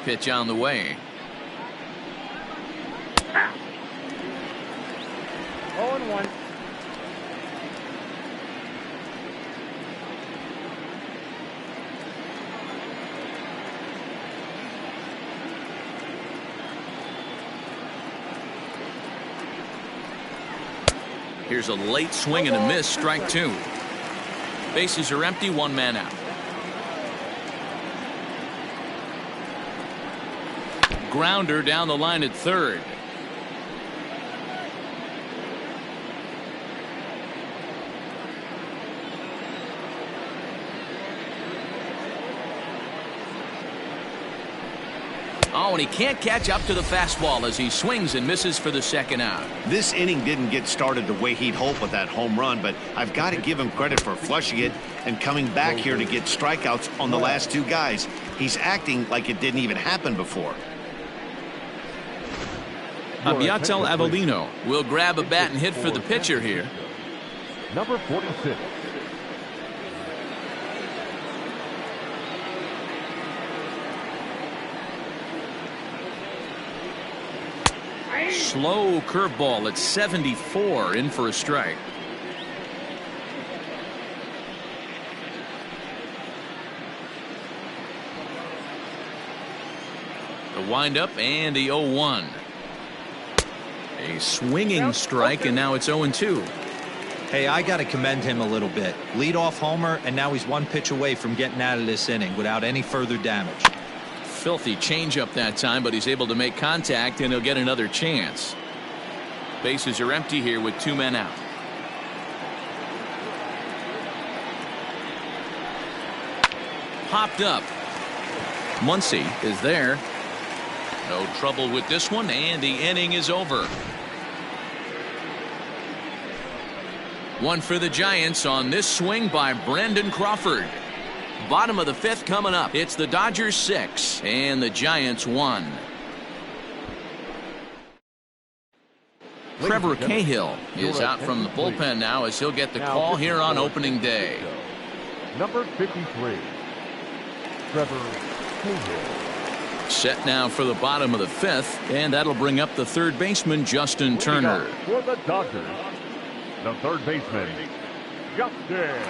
Pitch on the way. 0-1. Here's a late swing and a miss, strike 2. Bases are empty, one man out. Grounder down the line at third. Oh, and he can't catch up to the fastball as he swings and misses for the second out. This inning didn't get started the way he'd hoped with that home run, but I've got to give him credit for flushing it and coming back here to get strikeouts on the last two guys. He's acting like it didn't even happen before. Abiatel Avellino will grab a bat and hit for the pitcher here. Number 46. Slow curveball at 74, in for a strike. The windup and the 0-1. A swinging strike, and now it's 0-2. Hey, I got to commend him a little bit. Leadoff homer, and now he's one pitch away from getting out of this inning without any further damage. Filthy changeup that time, but he's able to make contact, and he'll get another chance. Bases are empty here with two men out. Popped up. Muncy is there. No trouble with this one, and the inning is over. One for the Giants on this swing by Brandon Crawford. Bottom of the fifth coming up. It's the Dodgers 6 and the Giants 1. Trevor Cahill is out from the bullpen now as he'll get the call here on opening day. Number 53, Trevor Cahill. Set now for the bottom of the fifth, and that'll bring up the third baseman, Justin Turner. For the Dodgers, the third baseman, Justin Turner.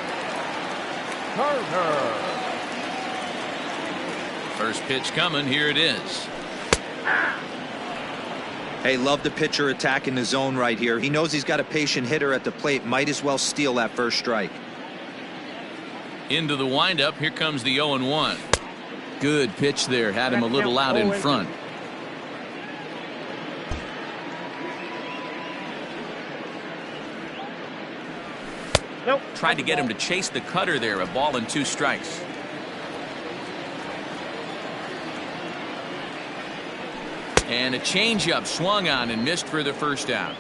First pitch coming. Here it is. Hey, love the pitcher attacking the zone right here. He knows he's got a patient hitter at the plate. Might as well steal that first strike. Into the windup. Here comes the 0-1. Good pitch there. Had him a little out in front. Nope. Tried to get him to chase the cutter there. A ball and 2 strikes. And a changeup swung on and missed for the first out.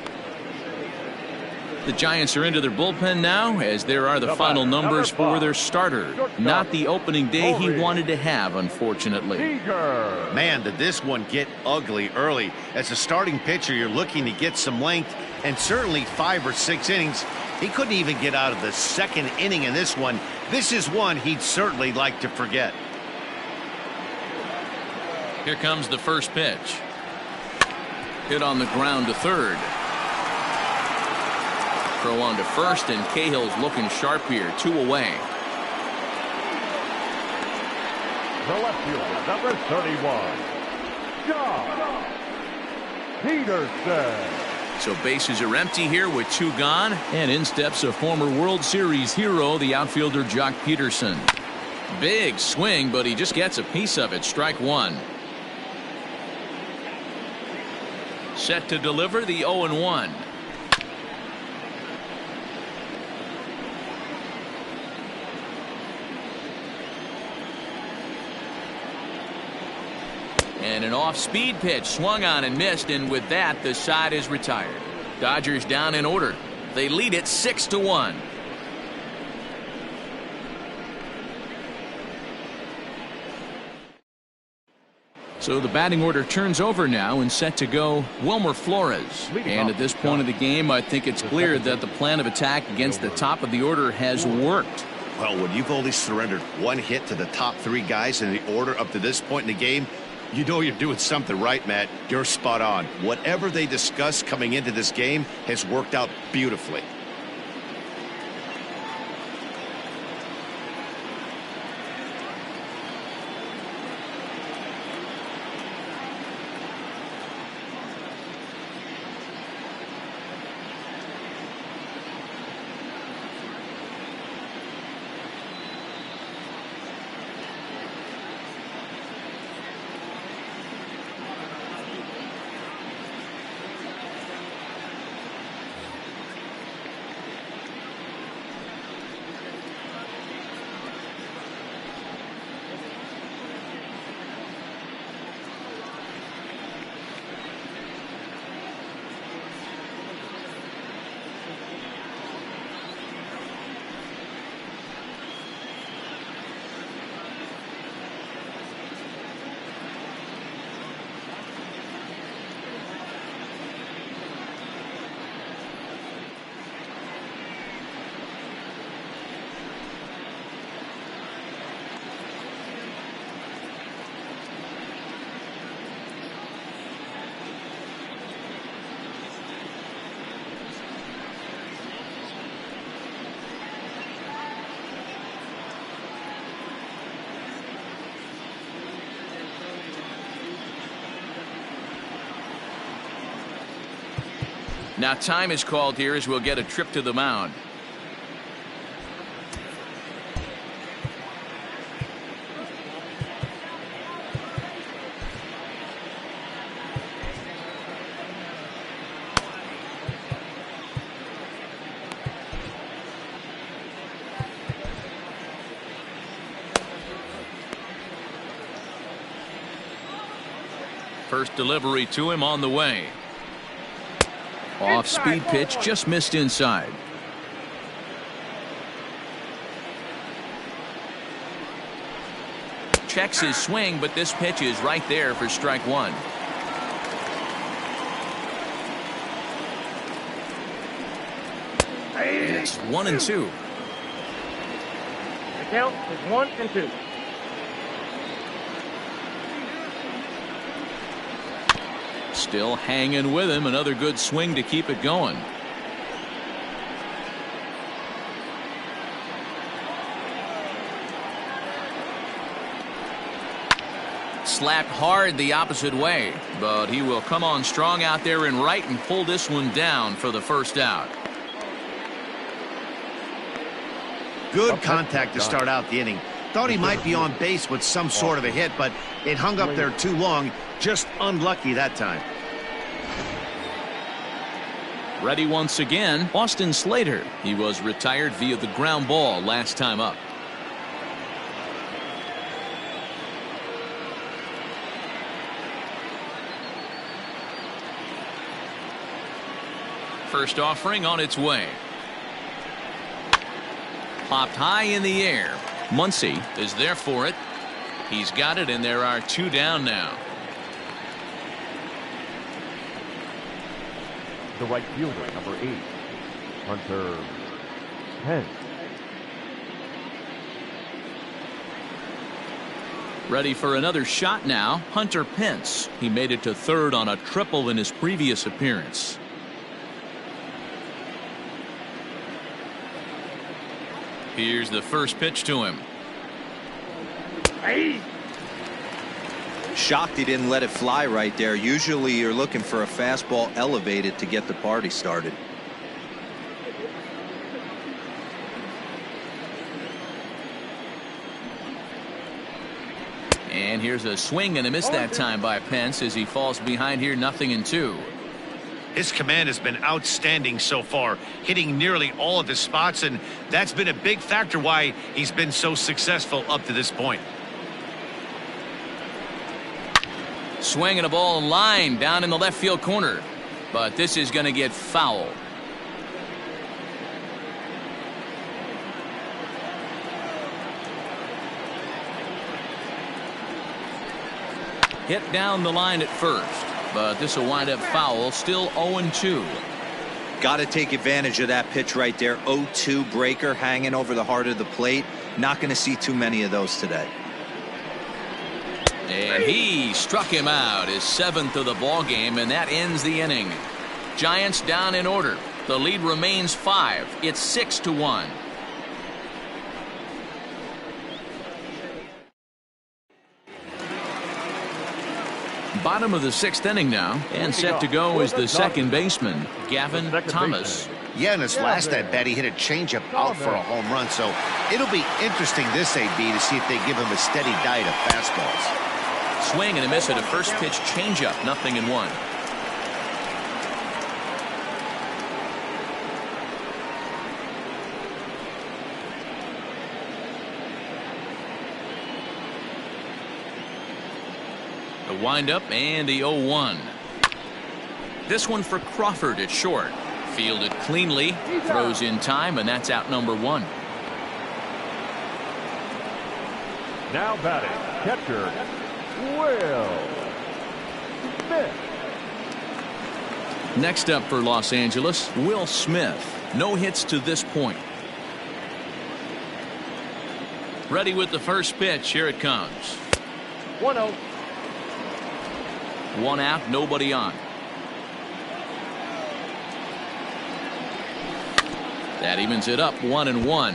The Giants are into their bullpen now, as there are the final numbers for their starter. Not the opening day he wanted to have, unfortunately. Man, did this one get ugly early. As a starting pitcher, you're looking to get some length, and certainly 5 or 6 innings. He couldn't even get out of the second inning in this one. This is one he'd certainly like to forget. Here comes the first pitch. Hit on the ground to third. Throw on to first, and Cahill's looking sharp here. 2 away. The left fielder, number 31, John Peterson. So bases are empty here with 2 gone, and in steps a former World Series hero, the outfielder Jock Peterson. Big swing, but he just gets a piece of it. Strike 1. Set to deliver the 0-1. And an off-speed pitch swung on and missed, and with that the side is retired. Dodgers down in order. They lead it 6-1. So the batting order turns over now, and set to go Wilmer Flores. And at this point of the game, I think it's clear that the plan of attack against the top of the order has worked. Well, when you've only surrendered 1 hit to the top 3 guys in the order up to this point in the game, you know you're doing something right, Matt. You're spot on. Whatever they discussed coming into this game has worked out beautifully. Now time is called here as we'll get a trip to the mound. First delivery to him on the way. Off-speed pitch just missed inside. Checks his swing, but this pitch is right there for strike 1. It's 1-2. The count is 1-2. Still hanging with him. Another good swing to keep it going. Slapped hard the opposite way, but he will come on strong out there in right and pull this one down for the first out. Good contact to start out the inning. Thought he might be on base with some sort of a hit, but it hung up there too long. Just unlucky that time. Ready once again, Austin Slater. He was retired via the ground ball last time up. First offering on its way. Popped high in the air. Muncy is there for it. He's got it, and there are 2 down now. The right fielder, number 8, Hunter Pence. Ready for another shot now, Hunter Pence. He made it to third on a triple in his previous appearance. Here's the first pitch to him. Hey. Shocked he didn't let it fly right there. Usually you're looking for a fastball elevated to get the party started. And here's a swing and a miss that time by Pence as he falls behind here, 0-2. His command has been outstanding so far, hitting nearly all of his spots, and that's been a big factor why he's been so successful up to this point. Swinging a ball in line down in the left field corner, but this is going to get foul. Hit down the line at first, but this will wind up foul. Still 0-2. Got to take advantage of that pitch right there. 0-2 breaker hanging over the heart of the plate. Not going to see too many of those today. And he struck him out, his 7th of the ball game, and that ends the inning. Giants down in order. The lead remains 5. It's 6-1. Bottom of the 6th inning now, and set to go is the second baseman, Gavin Thomas. Yeah, in his last at bat, he hit a changeup out for a home run, so it'll be interesting this AB to see if they give him a steady diet of fastballs. Swing and a miss at a first pitch changeup, 0-1. The windup and the 0-1. This one for Crawford at short. Fielded cleanly, throws in time, and that's out number 1. Now batting, catcher, Will Smith. Next up for Los Angeles, Will Smith. No hits to this point. Ready with the first pitch. Here it comes. 1-0. 1 out, nobody on. That evens it up, 1-1.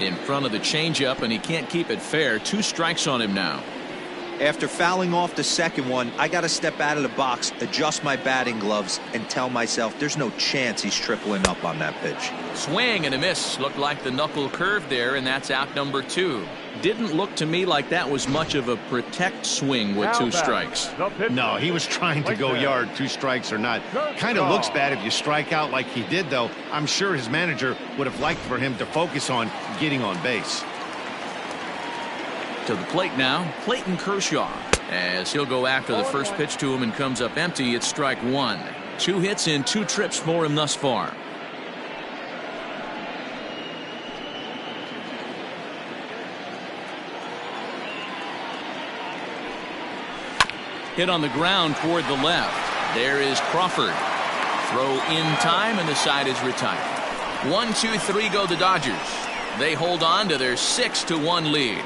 In front of the changeup, and he can't keep it fair. 2 strikes on him now. After fouling off the second one, I got to step out of the box, adjust my batting gloves, and tell myself there's no chance he's tripling up on that pitch. Swing and a miss. Looked like the knuckle curve there, and that's out number 2. Didn't look to me like that was much of a protect swing with 2 strikes. No, he was trying to go yard, 2 strikes or not. Kind of looks bad if you strike out like he did, though. I'm sure his manager would have liked for him to focus on getting on base. To the plate now, Clayton Kershaw, as he'll go after the first pitch to him and comes up empty. It's strike 1. 2 hits in 2 trips for him thus far. Hit on the ground toward the left. There is Crawford. Throw in time, and the side is retired. 1-2-3 go the Dodgers. They hold on to their 6-1 lead.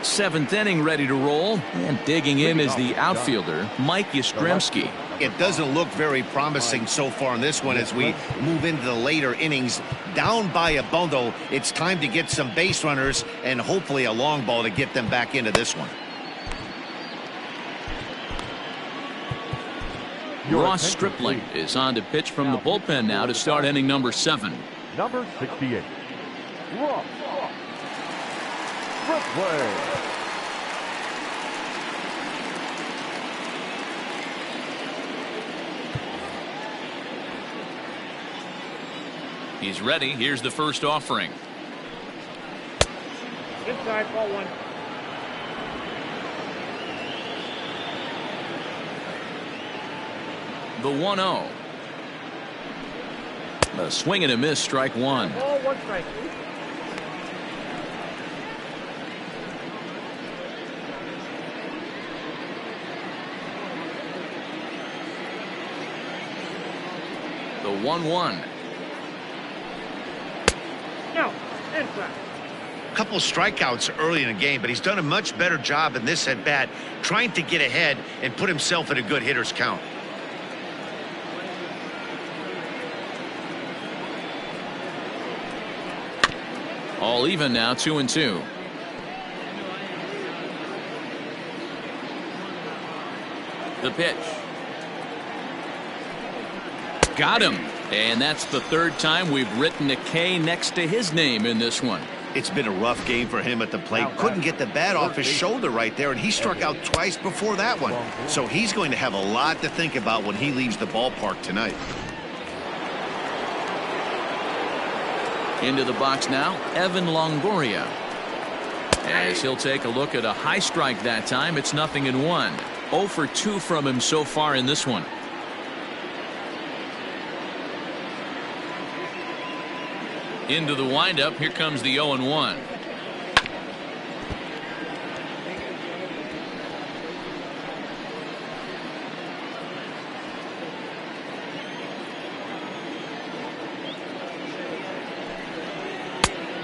Seventh inning ready to roll, and digging in is the outfielder, Mike Yastrzemski. It doesn't look very promising so far in this one as we move into the later innings. Down by a bundle, it's time to get some base runners and hopefully a long ball to get them back into this one. Ross Stripling is on to pitch from the bullpen now to start inning number 7. Number 68. Ross Stripling. He's ready. Here's the first offering. Inside, ball 1. The 1-0. A swing and a miss, strike 1. Ball 1 strike. The 1-1. No, inside. Couple strikeouts early in the game, but he's done a much better job in this at bat trying to get ahead and put himself in a good hitter's count. All even now, 2-2. The pitch. Got him. And that's the third time we've written a K next to his name in this one. It's been a rough game for him at the plate. Couldn't get the bat off his shoulder right there, and he struck out twice before that one. So he's going to have a lot to think about when he leaves the ballpark tonight. Into the box now, Evan Longoria. As he'll take a look at a high strike that time, it's 0-1. 0 for 2 from him so far in this one. Into the windup, here comes the 0-1.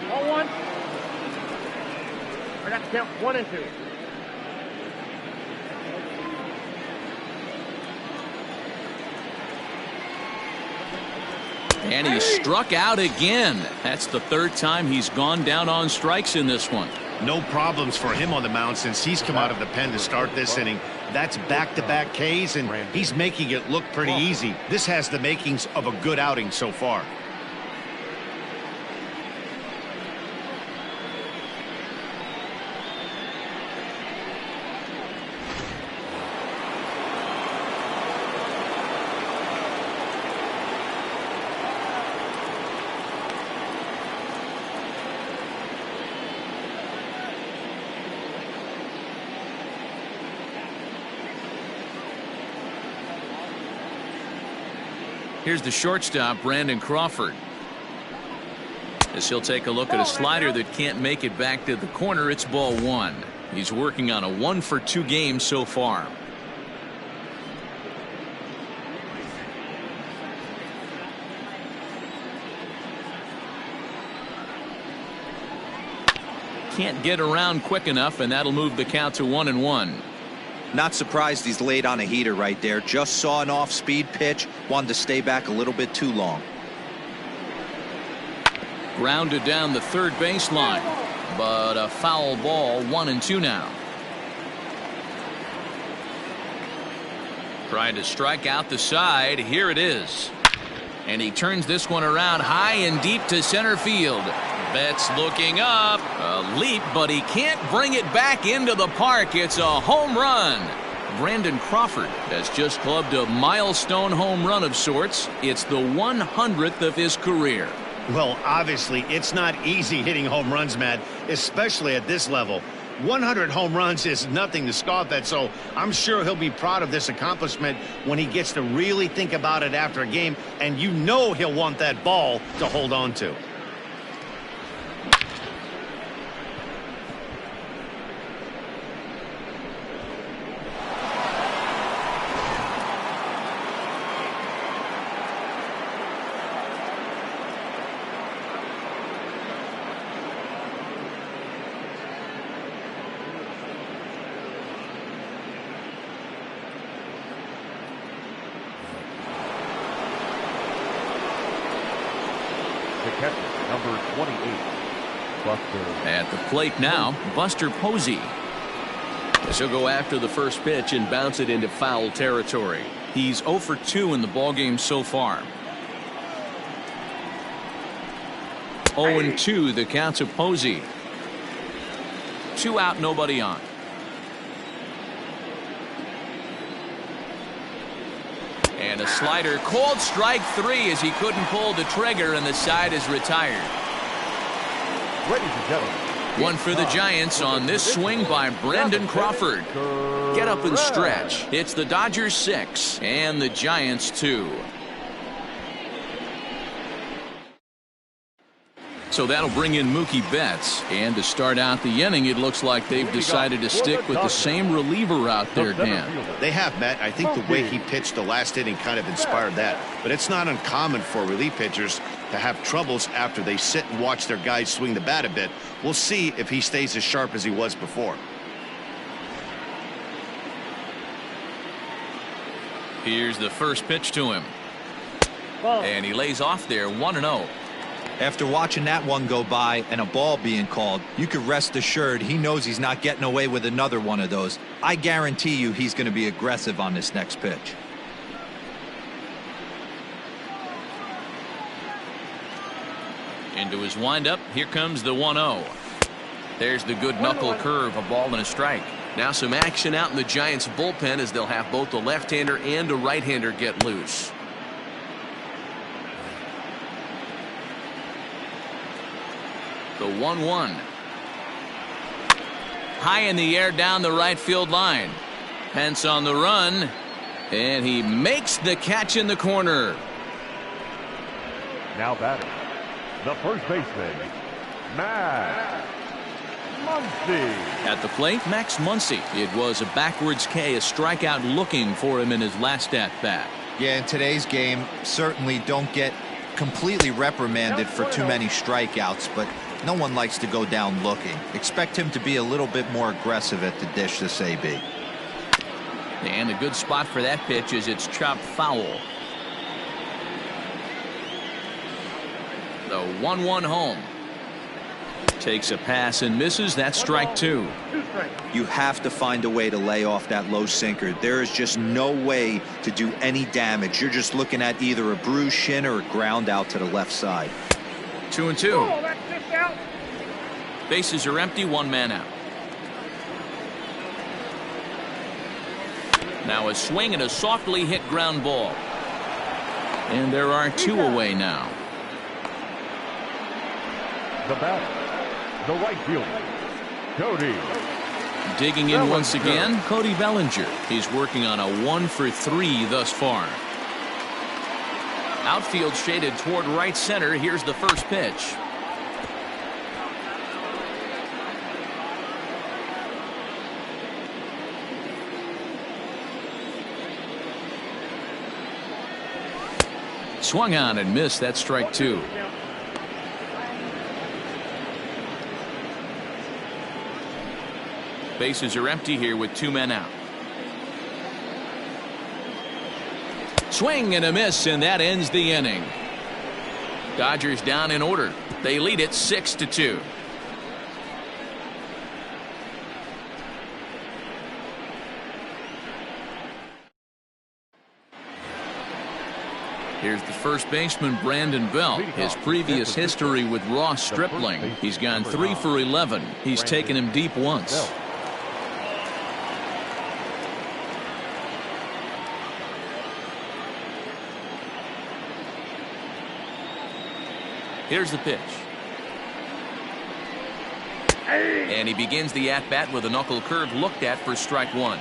Ball 1. I got to count 1 and 2. And he struck out again. That's the third time he's gone down on strikes in this one. No problems for him on the mound since he's come out of the pen to start this inning. That's back-to-back Ks, and he's making it look pretty easy. This has the makings of a good outing so far. Here's the shortstop, Brandon Crawford. As he'll take a look at a slider that can't make it back to the corner, it's ball 1. He's working on a 1 for 2 game so far. Can't get around quick enough, and that'll move the count to 1-1. Not surprised he's laid on a heater right there. Just saw an off-speed pitch. Wanted to stay back a little bit too long. Grounded down the third baseline, but a foul ball. 1-2 now. Trying to strike out the side. Here it is. And he turns this one around high and deep to center field. Betts looking up. A leap, but he can't bring it back into the park. It's a home run. Brandon Crawford has just clubbed a milestone home run of sorts. It's the 100th of his career. Well, obviously, it's not easy hitting home runs, Matt, especially at this level. 100 home runs is nothing to scoff at, so I'm sure he'll be proud of this accomplishment when he gets to really think about it after a game, and you know he'll want that ball to hold on to. number 28, Buster. At the plate now, Buster Posey. He'll go after the first pitch and bounce it into foul territory. He's 0 for 2 in the ballgame so far. 0-2 the count to Posey. 2 out, nobody on. And a slider, called strike 3 as he couldn't pull the trigger, and the side is retired. Ladies and gentlemen, 1 for the Giants on this swing by Brandon Crawford. Get up and stretch. It's the Dodgers 6 and the Giants 2. So that'll bring in Mookie Betts. And to start out the inning, it looks like they've decided to stick with the same reliever out there, Dan. They have, Matt. I think the way he pitched the last inning kind of inspired that. But it's not uncommon for relief pitchers to have troubles after they sit and watch their guys swing the bat a bit. We'll see if he stays as sharp as he was before. Here's the first pitch to him. And he lays off there 1-0. After watching that one go by and a ball being called, you could rest assured he knows he's not getting away with another one of those. I guarantee you he's going to be aggressive on this next pitch. Into his windup, here comes the 1-0. There's the good knuckle curve, a ball and a strike. Now some action out in the Giants bullpen as they'll have both the left-hander and a right-hander get loose. The 1-1. High in the air down the right field line. Pence on the run. And he makes the catch in the corner. Now batting, the first baseman, Max Muncy. At the plate, Max Muncy. It was a backwards K, a strikeout looking for him in his last at-bat. Yeah, in today's game, certainly don't get completely reprimanded for too many strikeouts, but no one likes to go down looking. Expect him to be a little bit more aggressive at the dish this AB. And a good spot for that pitch is it's chopped foul. The 1-1 home. Takes a pass and misses. That's strike 2. You have to find a way to lay off that low sinker. There is just no way to do any damage. You're just looking at either a bruised shin or a ground out to the left side. 2-2. Bases are empty, 1 man out. Now a swing and a softly hit ground ball. And there are 2 away now. The batter, the right fielder, Cody. Digging in once again, Cody Bellinger. He's working on a 1 for 3 thus far. Outfield shaded toward right center. Here's the first pitch. Swung on and missed. That's strike 2. Bases are empty here with 2 men out. Swing and a miss, and that ends the inning. Dodgers down in order. They lead it 6-2. Here's the first baseman, Brandon Belt. His previous history with Ross Stripling. He's gone 3 for 11. He's taken him deep once. Here's the pitch. And he begins the at-bat with a knuckle curve looked at for strike 1.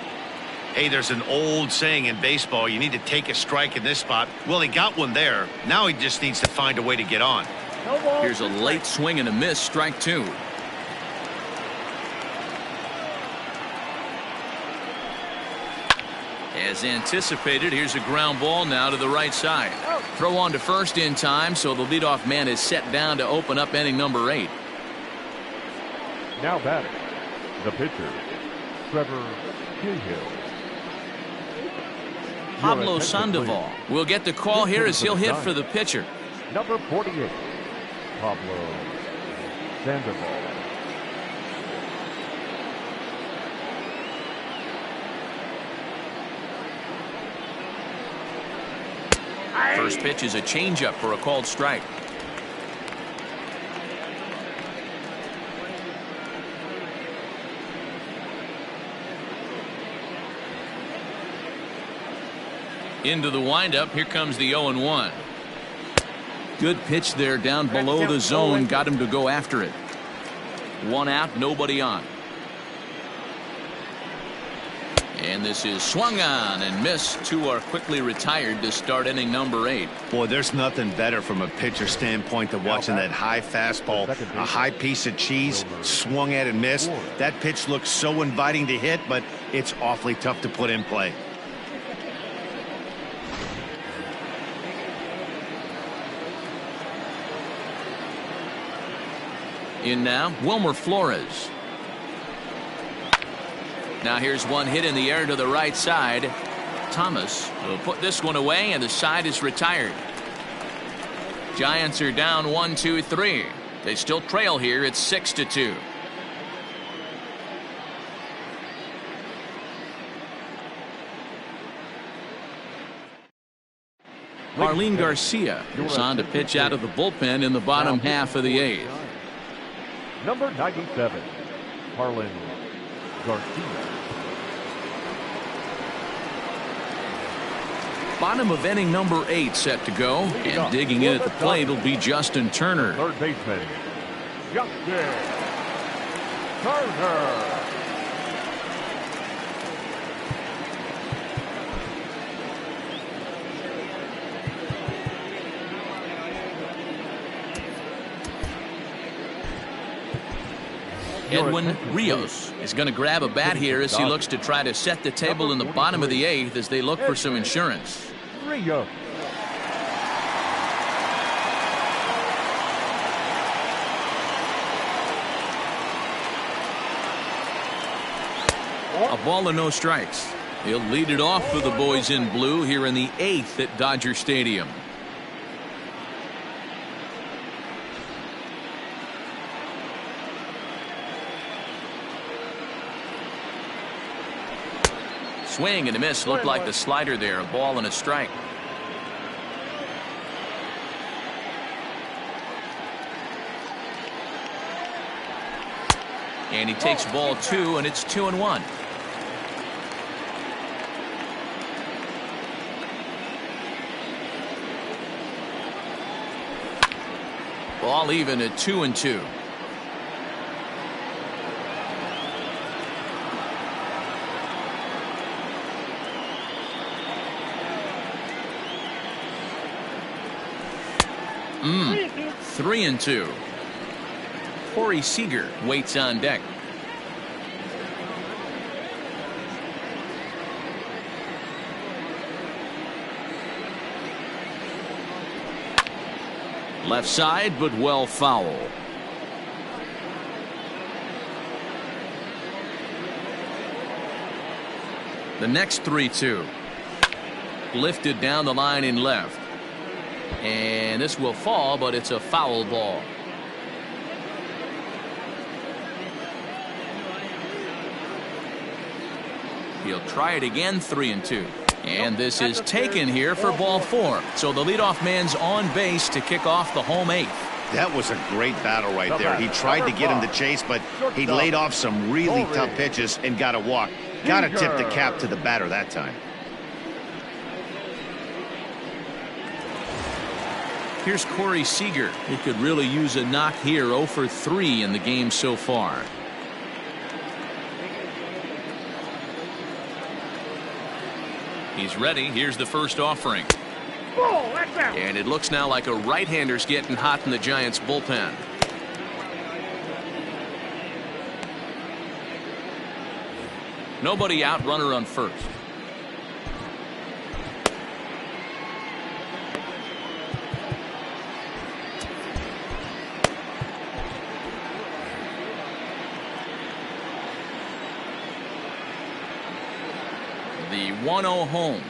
Hey, there's an old saying in baseball, you need to take a strike in this spot. Well, he got one there. Now he just needs to find a way to get on. Here's a late swing and a miss, strike 2. As anticipated, here's a ground ball now to the right side. Throw on to first in time, so the leadoff man is set down to open up inning number 8. Now batting, the pitcher, Trevor Cahill. Pablo Sandoval will get the call here as he'll hit for the pitcher. Number 48, Pablo Sandoval. First pitch is a changeup for a called strike. Into the windup. Here comes the 0-1. Good pitch there down below the zone. Got him to go after it. One out, nobody on. And this is swung on and missed. Two are quickly retired to start inning number 8. Boy, there's nothing better from a pitcher standpoint than watching that high fastball, a high piece of cheese, swung at and missed. That pitch looks so inviting to hit, but it's awfully tough to put in play. In now, Wilmer Flores. Now here's one hit in the air to the right side. Thomas will put this one away, and the side is retired. Giants are down 1-2-3. They still trail here. It's 6-2. Arlene Garcia is on to pitch out of the bullpen in the bottom half of the 8th. Number 97, Harlan Garcia. Bottom of inning number 8 set to go, and digging in at the plate will be Justin Turner. Third baseman, Justin Turner. Edwin Rios is going to grab a bat here as he looks to try to set the table in the bottom of the 8th as they look for some insurance. Rios. A ball and no strikes. He'll lead it off for the boys in blue here in the 8th at Dodger Stadium. Swing and a miss. Looked like the slider there. A ball and a strike. And he takes ball 2, and it's 2-1. Ball even at 2-2. 3-2. Corey Seager waits on deck. Left side, but well foul. The next 3-2. Lifted down the line in left. And this will fall, but it's a foul ball. He'll try it again, 3-2. And this is taken here for ball 4. So the leadoff man's on base to kick off the home 8th. That was a great battle right there. He tried to get him to chase, but he laid off some really tough pitches and got a walk. Got to tip the cap to the batter that time. Here's Corey Seager. He could really use a knock here. 0 for 3 in the game so far. He's ready. Here's the first offering. And it looks now like a right-hander's getting hot in the Giants bullpen. Nobody out, runner on first. The 1-0 home.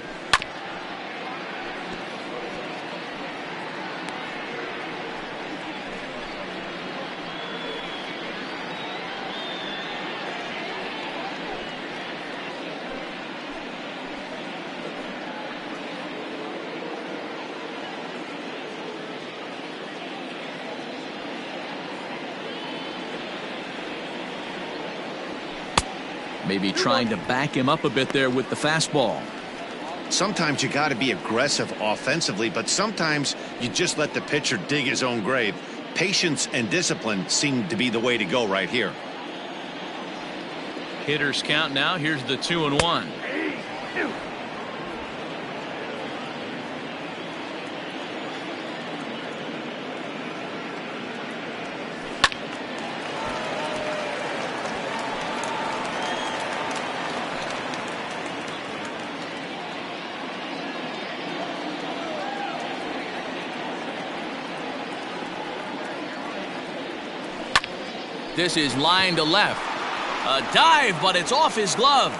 Maybe trying to back him up a bit there with the fastball. Sometimes you got to be aggressive offensively, but sometimes you just let the pitcher dig his own grave. Patience and discipline seem to be the way to go right here. Hitters count now. Here's the 2-1. This is line to left. A dive, but it's off his glove.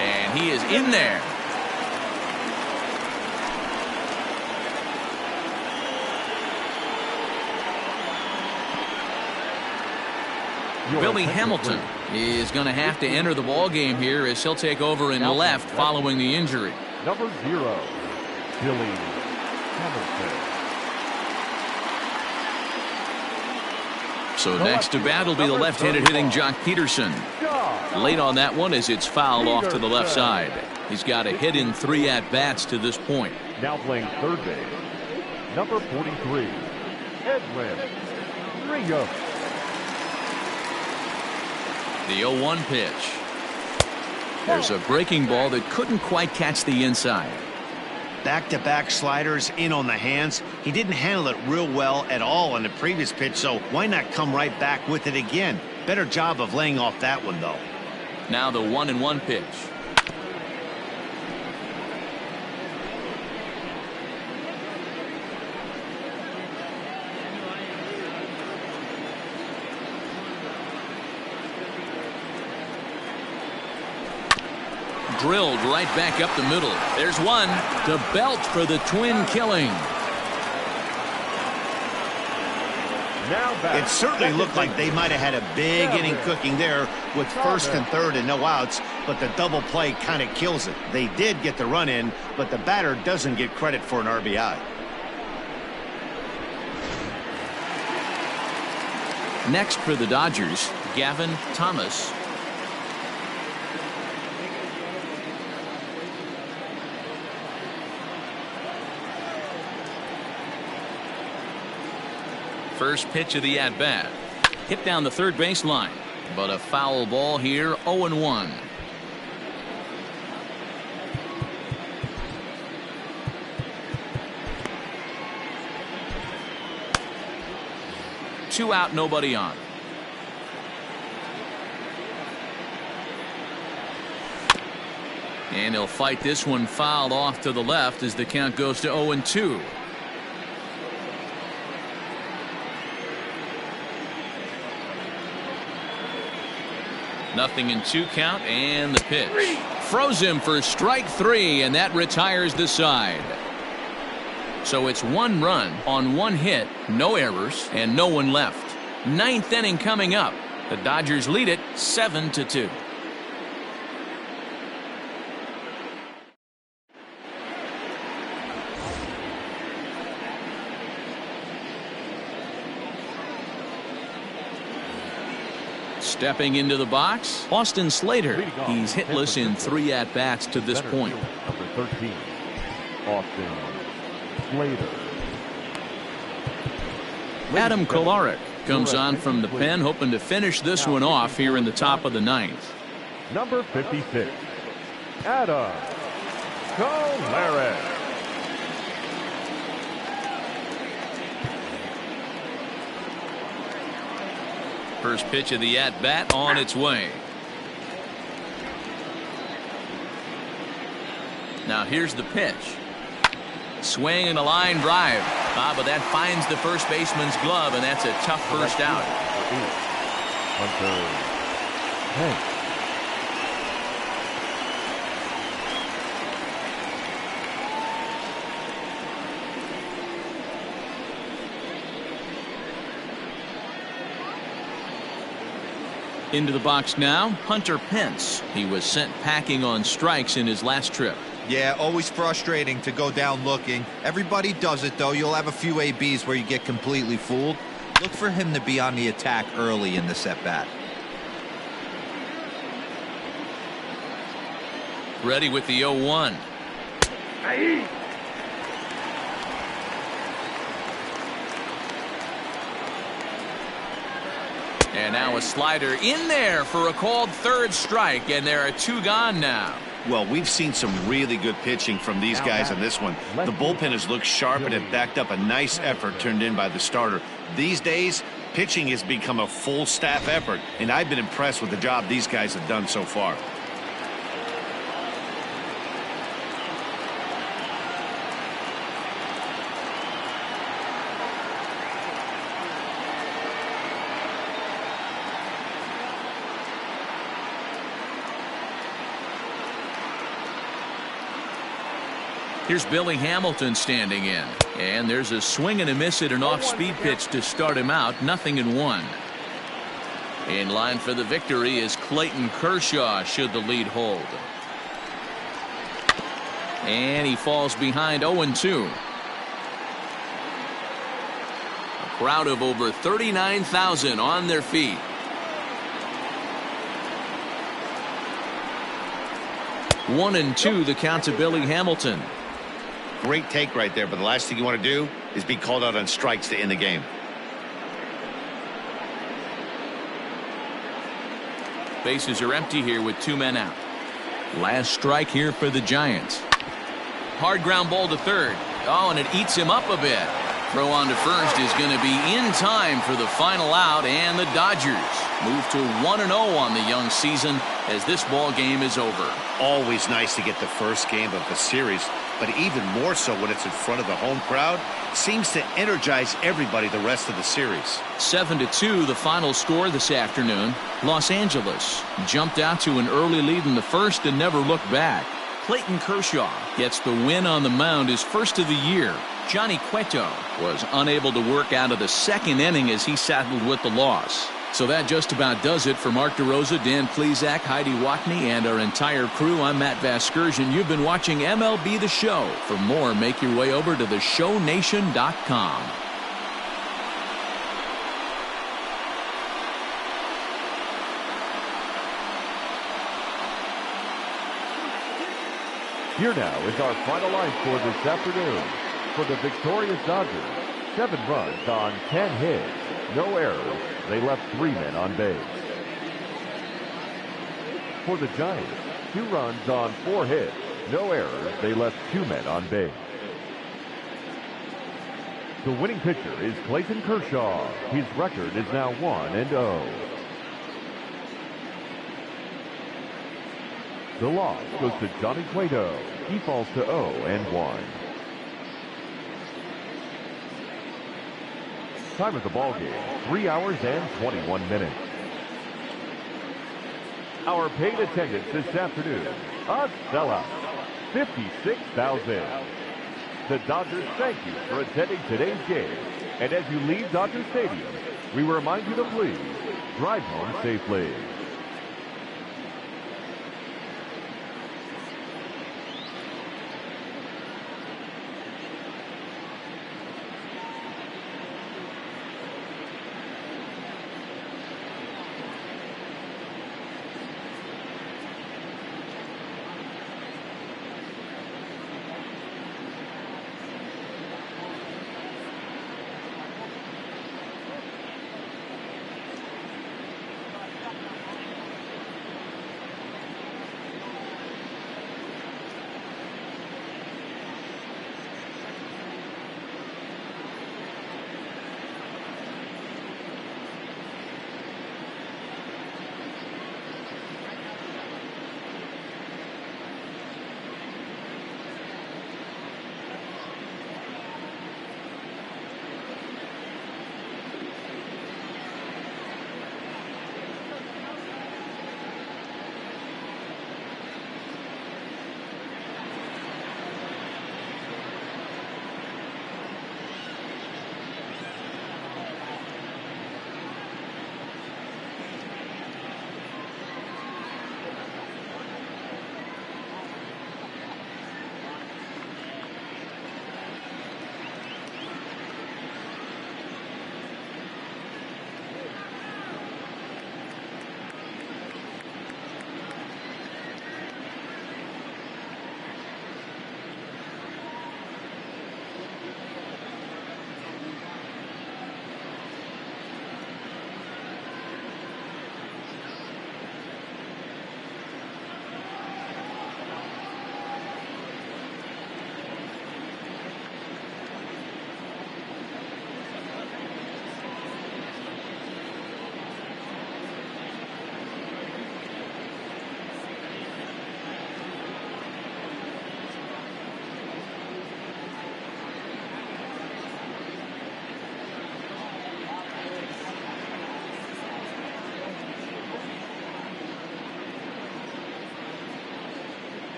And he is in there. Billy Hamilton is going to have to enter the ball game here as he'll take over in left following the injury. Number 0, Billy Hamilton. So next to bat will be the left-handed hitting Jock Peterson. Late on that one as it's fouled off to the left side. He's got a hit in 3 at-bats to this point. Now playing third base, number 43, Edwin Ringo. The 0-1 pitch. There's a breaking ball that couldn't quite catch the inside. Back-to-back sliders in on the hands. He didn't handle it real well at all on the previous pitch, so why not come right back with it again? Better job of laying off that one, though. Now the 1-1 pitch. Drilled right back up the middle. There's one to belt for the twin killing. It certainly looked like they might have had a big inning cooking there with first and third and no outs, but the double play kind of kills it. They did get the run in, but the batter doesn't get credit for an RBI. Next for the Dodgers, Gavin Thomas. First pitch of the at-bat. Hit down the third baseline. But a foul ball here, 0-1. Two out, nobody on. And he'll fight this one fouled off to the left as the count goes to 0-2. Nothing in 2 count, and the pitch. Froze him for strike 3, and that retires the side. So it's 1 run on 1 hit, no errors, and no one left. 9th inning coming up. The Dodgers lead it 7-2. Stepping into the box, Austin Slater. He's hitless in 3 at-bats to this point. Number 13, Austin Slater. Adam Kolarek comes on from the pen, hoping to finish this one off here in the top of the 9th. Number 56, Adam Kolarek. First pitch of the at-bat on its way. Now here's the pitch. Swing and a line drive. But that finds the first baseman's glove, and that's a tough first out. Into the box now, Hunter Pence. He was sent packing on strikes in his last trip. Yeah, always frustrating to go down looking. Everybody does it, though. You'll have a few ABs where you get completely fooled. Look for him to be on the attack early in this at-bat. Ready with the 0-1. And now a slider in there for a called third strike, and there are 2 gone now. Well, we've seen some really good pitching from these guys on this one. The bullpen has looked sharp and have backed up a nice effort turned in by the starter. These days, pitching has become a full staff effort, and I've been impressed with the job these guys have done so far. Here's Billy Hamilton standing in. And there's a swing and a miss at an off-speed pitch to start him out. 0-1. In line for the victory is Clayton Kershaw should the lead hold. And he falls behind 0-2. A crowd of over 39,000 on their feet. One and two, the count to Billy Hamilton. Great take right there, but the last thing you want to do is be called out on strikes to end the game. Bases are empty here with 2 men out. Last strike here for the Giants. Hard ground ball to third. Oh, and it eats him up a bit. Throw on to first is going to be in time for the final out, and the Dodgers move to 1-0 on the young season as this ball game is over. Always nice to get the first game of the series, but even more so when it's in front of the home crowd. Seems to energize everybody the rest of the series. 7-2 the final score this afternoon. Los Angeles jumped out to an early lead in the first and never looked back. Clayton Kershaw gets the win on the mound, his first of the year. Johnny Cueto was unable to work out of the second inning as he settled with the loss. So that just about does it for Mark DeRosa, Dan Plesac, Heidi Watney, and our entire crew. I'm Matt Vasgersian. You've been watching MLB The Show. For more, make your way over to theshownation.com. Here now is our final line score this afternoon. For the victorious Dodgers, 7 runs on 10 hits, no errors. They left 3 men on base. For the Giants, 2 runs on 4 hits, no errors. They left 2 men on base. The winning pitcher is Clayton Kershaw. His record is now 1-0. The loss goes to Johnny Cueto. He falls to 0-1. Time of the ball game, 3 hours and 21 minutes. Our paid attendance this afternoon, a sellout, 56,000. The Dodgers thank you for attending today's game. And as you leave Dodger Stadium, we remind you to please drive home safely.